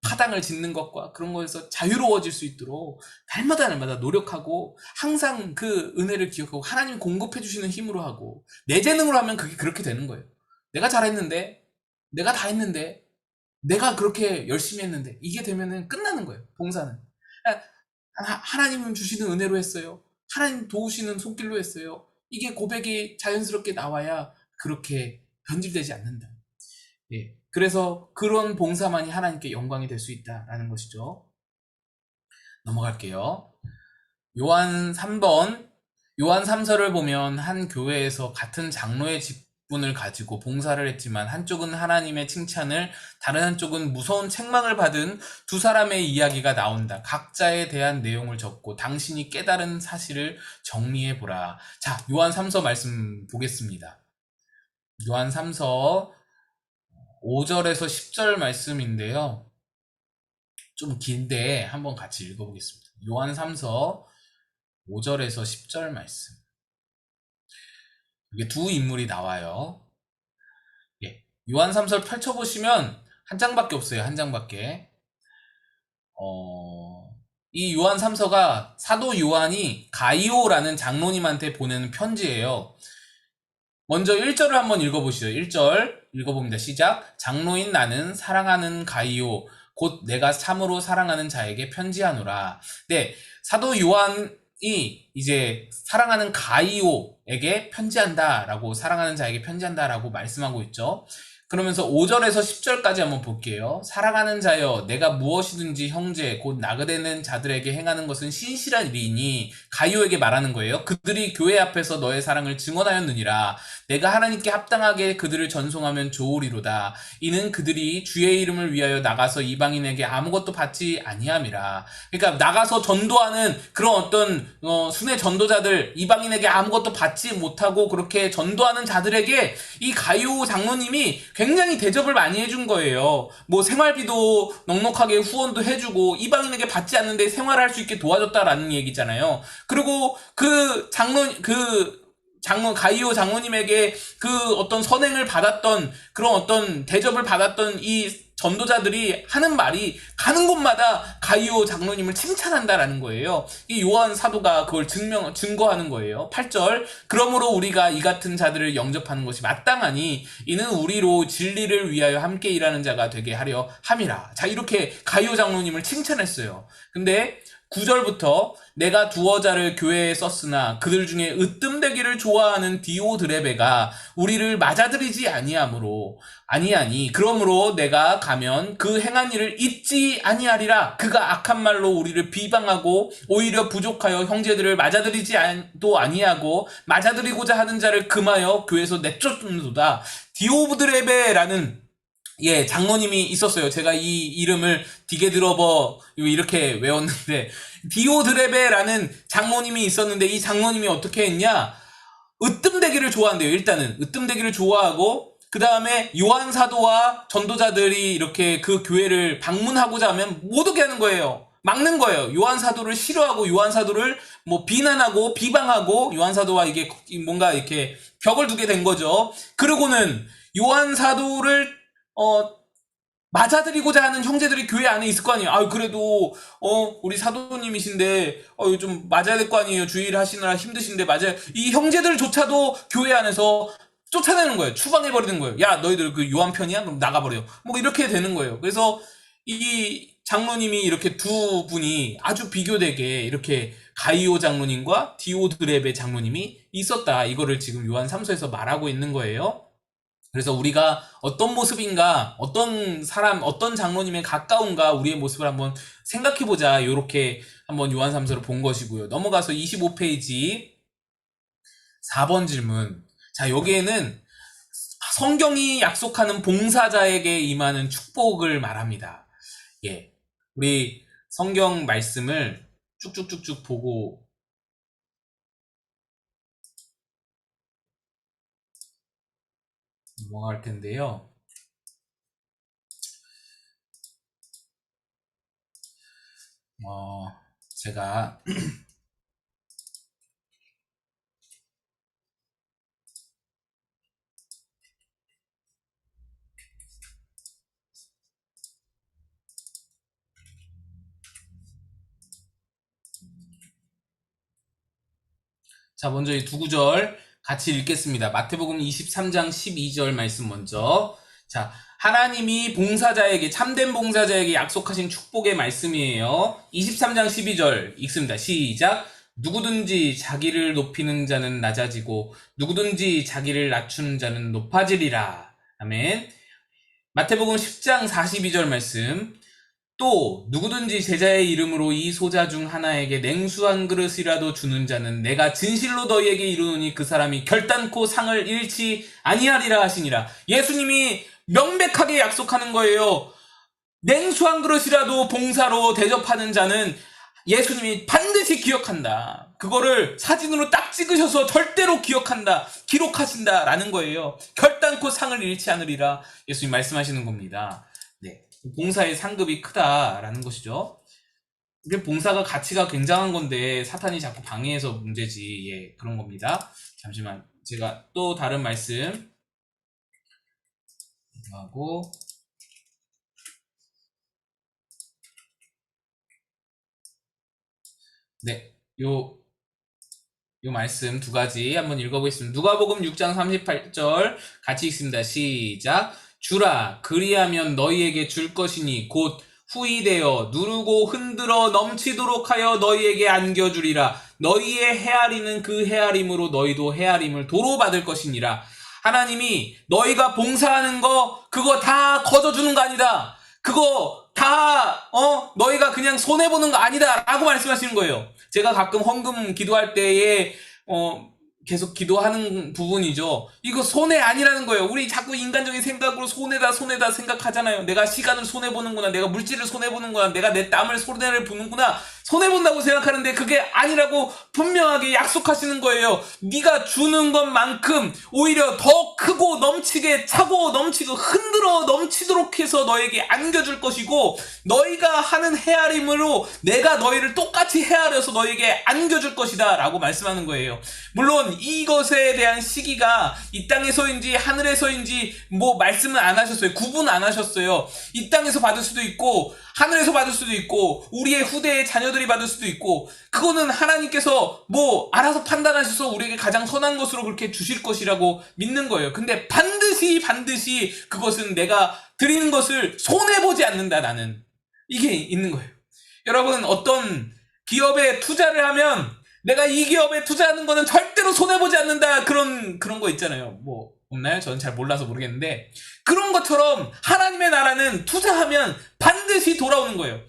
파당을 짓는 것과 그런 거에서 자유로워질 수 있도록 날마다 노력하고 항상 그 은혜를 기억하고 하나님 공급해 주시는 힘으로 하고 내 재능으로 하면 그게 그렇게 되는 거예요. 내가 잘했는데 내가 다 했는데 내가 그렇게 열심히 했는데 이게 되면은 끝나는 거예요. 봉사는. 하나님은 주시는 은혜로 했어요. 하나님 도우시는 손길로 했어요. 이게 고백이 자연스럽게 나와야 그렇게 변질되지 않는다. 예. 그래서 그런 봉사만이 하나님께 영광이 될 수 있다라는 것이죠. 넘어갈게요. 요한 3번, 요한 3서를 보면 한 교회에서 같은 장로의 직분을 가지고 봉사를 했지만 한쪽은 하나님의 칭찬을 다른 한쪽은 무서운 책망을 받은 두 사람의 이야기가 나온다. 각자에 대한 내용을 적고 당신이 깨달은 사실을 정리해보라. 자, 요한 3서 말씀 보겠습니다. 요한 3서 5절에서 10절 말씀인데요. 좀 긴데 한번 같이 읽어보겠습니다. 요한 3서 5절에서 10절 말씀. 이게 두 인물이 나와요. 예. 요한 3서 펼쳐보시면 한 장밖에 없어요. 한 장밖에. 이 요한 3서가 사도 요한이 가이오라는 장로님한테 보내는 편지예요. 먼저 1절을 한번 읽어보시죠. 1절 읽어봅니다. 시작. 장로인 나는 사랑하는 가이오 곧 내가 참으로 사랑하는 자에게 편지하노라. 네, 사도 요한이 이제 사랑하는 가이오에게 편지한다라고 사랑하는 자에게 편지한다라고 말씀하고 있죠. 그러면서 5절에서 10절까지 한번 볼게요. 사랑하는 자여 내가 무엇이든지 형제 곧 나그네는 자들에게 행하는 것은 신실한 일이니 가이오에게 말하는 거예요. 그들이 교회 앞에서 너의 사랑을 증언하였느니라. 내가 하나님께 합당하게 그들을 전송하면 좋으리로다. 이는 그들이 주의 이름을 위하여 나가서 이방인에게 아무것도 받지 아니함이라. 그러니까 나가서 전도하는 그런 어떤 순회 전도자들 이방인에게 아무것도 받지 못하고 그렇게 전도하는 자들에게 이 가이오 장로님이 굉장히 대접을 많이 해준 거예요. 뭐 생활비도 넉넉하게 후원도 해주고 이방인에게 받지 않는데 생활할 수 있게 도와줬다라는 얘기잖아요. 그리고 그 가이오 장로님에게 그 어떤 선행을 받았던 그런 어떤 대접을 받았던 이 전도자들이 하는 말이 가는 곳마다 가이오 장로님을 칭찬한다라는 거예요. 이 요한 사도가 그걸 증거하는 거예요. 8절 그러므로 우리가 이 같은 자들을 영접하는 것이 마땅하니 이는 우리로 진리를 위하여 함께 일하는 자가 되게 하려 함이라. 자, 이렇게 가이오 장로님을 칭찬했어요. 근데 9절부터 내가 두어 자를 교회에 썼으나 그들 중에 으뜸되기를 좋아하는 디오드레베가 우리를 맞아들이지 아니하니 그러므로 내가 가면 그 행한 일을 잊지 아니하리라. 그가 악한 말로 우리를 비방하고 오히려 부족하여 형제들을 맞아들이지도 아니하고 맞아들이고자 하는 자를 금하여 교회에서 내쫓는도다. 디오드레베라는 장로님이 있었어요. 제가 이 이름을 디게드러버 이렇게 외웠는데 디오드레베라는 장로님이 있었는데 이 장로님이 어떻게 했냐? 으뜸되기를 좋아한대요. 일단은 으뜸되기를 좋아하고 그 다음에 요한 사도와 전도자들이 이렇게 그 교회를 방문하고자 하면 못 오게 하는 거예요. 막는 거예요. 요한 사도를 싫어하고 요한 사도를 뭐 비난하고 비방하고 요한 사도와 이게 뭔가 이렇게 벽을 두게 된 거죠. 그리고는 요한 사도를 맞아들이고자 하는 형제들이 교회 안에 있을 거 아니에요. 그래도 우리 사도님이신데 좀 맞아야 될 거 아니에요. 주일 하시느라 힘드신데 맞아요. 이 형제들조차도 교회 안에서 쫓아내는 거예요. 추방해버리는 거예요. 야, 너희들 그 요한 편이야? 그럼 나가버려. 뭐 이렇게 되는 거예요. 그래서 이 장로님이 이렇게 두 분이 아주 비교되게 이렇게 가이오 장로님과 디오드레베 장로님이 있었다. 이거를 지금 요한 3서에서 말하고 있는 거예요. 그래서 우리가 어떤 모습인가, 어떤 사람, 어떤 장로님에 가까운가 우리의 모습을 한번 생각해보자. 이렇게 한번 요한 3서를 본 것이고요. 넘어가서 25페이지 4번 질문. 자, 여기에는 성경이 약속하는 봉사자에게 임하는 축복을 말합니다. 예. 우리 성경 말씀을 쭉쭉쭉쭉 보고 넘어갈 텐데요. 제가 자, 먼저 이 두 구절 같이 읽겠습니다. 마태복음 23장 12절 말씀 먼저. 자, 하나님이 봉사자에게, 참된 봉사자에게 약속하신 축복의 말씀이에요. 23장 12절 읽습니다. 시작. 누구든지 자기를 높이는 자는 낮아지고 누구든지 자기를 낮추는 자는 높아지리라. 아멘. 마태복음 10장 42절 말씀. 또 누구든지 제자의 이름으로 이 소자 중 하나에게 냉수 한 그릇이라도 주는 자는 내가 진실로 너희에게 이르노니 그 사람이 결단코 상을 잃지 아니하리라 하시니라. 예수님이 명백하게 약속하는 거예요. 냉수 한 그릇이라도 봉사로 대접하는 자는 예수님이 반드시 기억한다. 그거를 사진으로 딱 찍으셔서 절대로 기억한다. 기록하신다. 라는 거예요. 결단코 상을 잃지 않으리라. 예수님 말씀하시는 겁니다. 네. 봉사의 상급이 크다라는 것이죠. 이게 봉사가 가치가 굉장한 건데 사탄이 자꾸 방해해서 문제지. 예, 그런 겁니다. 잠시만. 제가 또 다른 말씀 하고 네. 요 말씀 두 가지 한번 읽어보겠습니다. 누가복음 6장 38절 같이 읽습니다. 시작. 주라 그리하면 너희에게 줄 것이니 곧 후이되어 누르고 흔들어 넘치도록 하여 너희에게 안겨주리라. 너희의 헤아리는 그 헤아림으로 너희도 헤아림을 도로 받을 것이니라. 하나님이 너희가 봉사하는 거 그거 다 거저주는 거 아니다. 그거 다 너희가 그냥 손해보는 거 아니다 라고 말씀하시는 거예요. 제가 가끔 헌금 기도할 때에 계속 기도하는 부분이죠. 이거 손해 아니라는 거예요. 우리 자꾸 인간적인 생각으로 손해다 생각하잖아요. 내가 시간을 손해보는구나, 내가 물질을 손해보는구나, 내가 내 땀을 손해를 보는구나, 손해본다고 생각하는데 그게 아니라고 분명하게 약속하시는 거예요. 네가 주는 것만큼 오히려 더 크고 넘치게 차고 넘치고 흔들어 넘치도록 해서 너에게 안겨줄 것이고, 너희가 하는 헤아림으로 내가 너희를 똑같이 헤아려서 너에게 안겨줄 것이다 라고 말씀하는 거예요. 물론 이것에 대한 시기가 이 땅에서인지 하늘에서인지 뭐 말씀은 안 하셨어요. 구분 안 하셨어요. 이 땅에서 받을 수도 있고 하늘에서 받을 수도 있고 우리의 후대의 자녀들이 받을 수도 있고, 그거는 하나님께서 뭐 알아서 판단하셔서 우리에게 가장 선한 것으로 그렇게 주실 것이라고 믿는 거예요. 근데 반드시 그것은 내가 드리는 것을 손해보지 않는다, 나는. 이게 있는 거예요. 여러분, 어떤 기업에 투자를 하면 내가 이 기업에 투자하는 거는 절대로 손해보지 않는다, 그런 거 있잖아요. 뭐 없나요? 저는 잘 몰라서 모르겠는데, 그런 것처럼 하나님의 나라는 투자하면 반드시 돌아오는 거예요.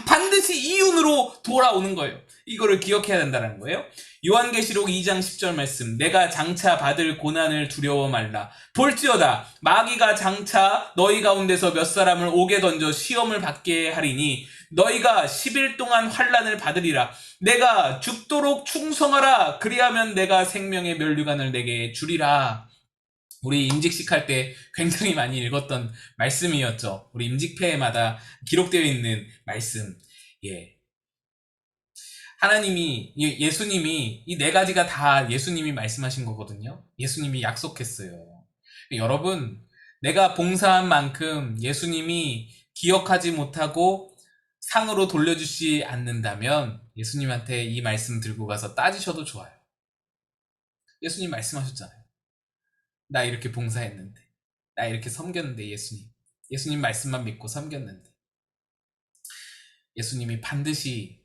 반드시 이윤으로 돌아오는 거예요. 이거를 기억해야 된다는 거예요. 요한계시록 2장 10절 말씀. 내가 장차 받을 고난을 두려워 말라. 볼지어다 마귀가 장차 너희 가운데서 몇 사람을 옥에 던져 시험을 받게 하리니 너희가 10일 동안 환난을 받으리라. 내가 죽도록 충성하라. 그리하면 내가 생명의 면류관을 내게 주리라. 우리 임직식 할 때 굉장히 많이 읽었던 말씀이었죠. 우리 임직패마다 기록되어 있는 말씀. 예. 하나님이, 예수님이, 이 네 가지가 다 예수님이 말씀하신 거거든요. 예수님이 약속했어요. 여러분, 내가 봉사한 만큼 예수님이 기억하지 못하고 상으로 돌려주지 않는다면 예수님한테 이 말씀 들고 가서 따지셔도 좋아요. 예수님 말씀하셨잖아요. 나 이렇게 봉사했는데, 나 이렇게 섬겼는데, 예수님 말씀만 믿고 섬겼는데, 예수님이 반드시,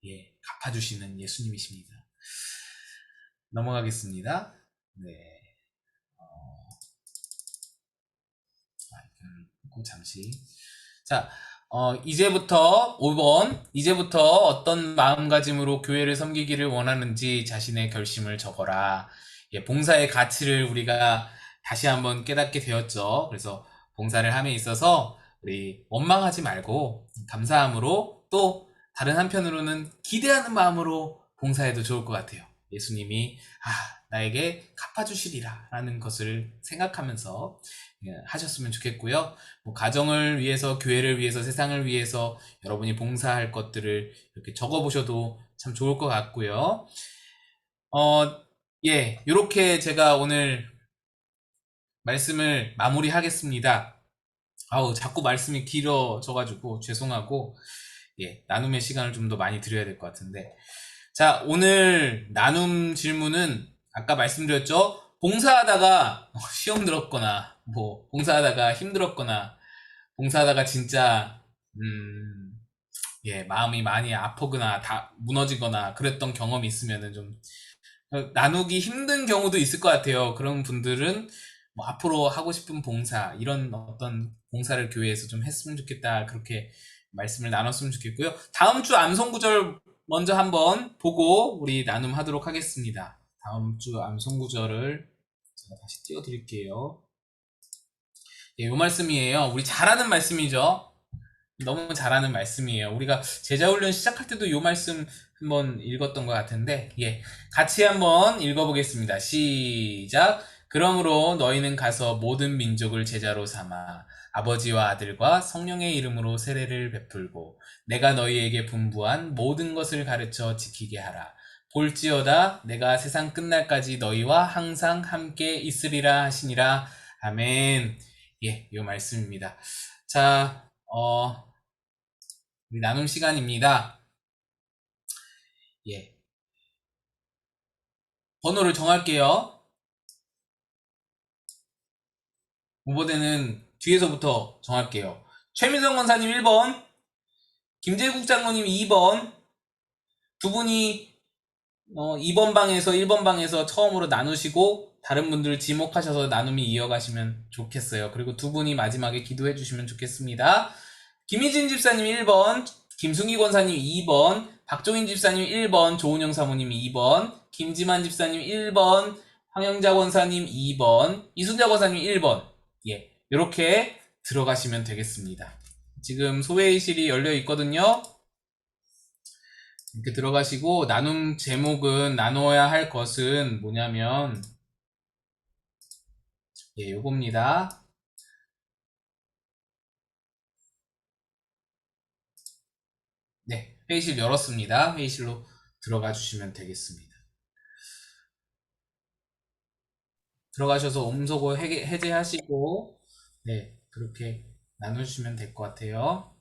예, 갚아주시는 예수님이십니다. 넘어가겠습니다. 네. 잠시. 자, 이제부터 5번, 이제부터 어떤 마음가짐으로 교회를 섬기기를 원하는지 자신의 결심을 적어라. 예, 봉사의 가치를 우리가 다시 한번 깨닫게 되었죠. 그래서 봉사를 함에 있어서 우리 원망하지 말고 감사함으로, 또 다른 한편으로는 기대하는 마음으로 봉사해도 좋을 것 같아요. 예수님이 나에게 갚아주시리라 라는 것을 생각하면서 하셨으면 좋겠고요. 뭐 가정을 위해서, 교회를 위해서, 세상을 위해서 여러분이 봉사할 것들을 이렇게 적어보셔도 참 좋을 것 같고요. 예, 이렇게 제가 오늘 말씀을 마무리하겠습니다. 자꾸 말씀이 길어져가지고 죄송하고, 예, 나눔의 시간을 좀 더 많이 드려야 될 것 같은데. 자, 오늘 나눔 질문은 아까 말씀드렸죠? 봉사하다가 시험 들었거나, 뭐, 봉사하다가 힘들었거나, 봉사하다가 진짜, 예, 마음이 많이 아프거나, 다 무너지거나, 그랬던 경험이 있으면은 좀, 나누기 힘든 경우도 있을 것 같아요. 그런 분들은 뭐 앞으로 하고 싶은 봉사, 이런 어떤 봉사를 교회에서 좀 했으면 좋겠다. 그렇게 말씀을 나눴으면 좋겠고요. 다음 주 암송구절 먼저 한번 보고 우리 나눔하도록 하겠습니다. 다음 주 암송구절을 제가 다시 띄워드릴게요. 예, 요 말씀이에요. 우리 잘하는 말씀이죠. 너무 잘하는 말씀이에요. 우리가 제자훈련 시작할 때도 요 말씀 한번 읽었던 것 같은데, 예, 같이 한번 읽어보겠습니다. 시작. 그러므로 너희는 가서 모든 민족을 제자로 삼아 아버지와 아들과 성령의 이름으로 세례를 베풀고 내가 너희에게 분부한 모든 것을 가르쳐 지키게 하라. 볼지어다 내가 세상 끝날까지 너희와 항상 함께 있으리라 하시니라. 아멘. 예, 요 말씀입니다. 자, 우리 나눔 시간입니다. 예. 번호를 정할게요. 후보대는 뒤에서부터 정할게요. 최민성 권사님 1번, 김재국 장로님 2번, 두 분이 2번 방에서 1번 방에서 처음으로 나누시고 다른 분들 지목하셔서 나눔이 이어가시면 좋겠어요. 그리고 두 분이 마지막에 기도해 주시면 좋겠습니다. 김희진 집사님 1번, 김승희 권사님 2번, 박종인 집사님 1번, 조은영 사모님 2번, 김지만 집사님 1번, 황영자 권사님 2번, 이순자 권사님 1번. 예, 이렇게 들어가시면 되겠습니다. 지금 소회의실이 열려 있거든요. 이렇게 들어가시고, 나눔 제목은, 나눠야 할 것은 뭐냐면, 예, 요겁니다. 네, 회의실 열었습니다. 회의실로 들어가 주시면 되겠습니다. 들어가셔서 음소거 해제하시고, 네, 그렇게 나누시면 될 것 같아요.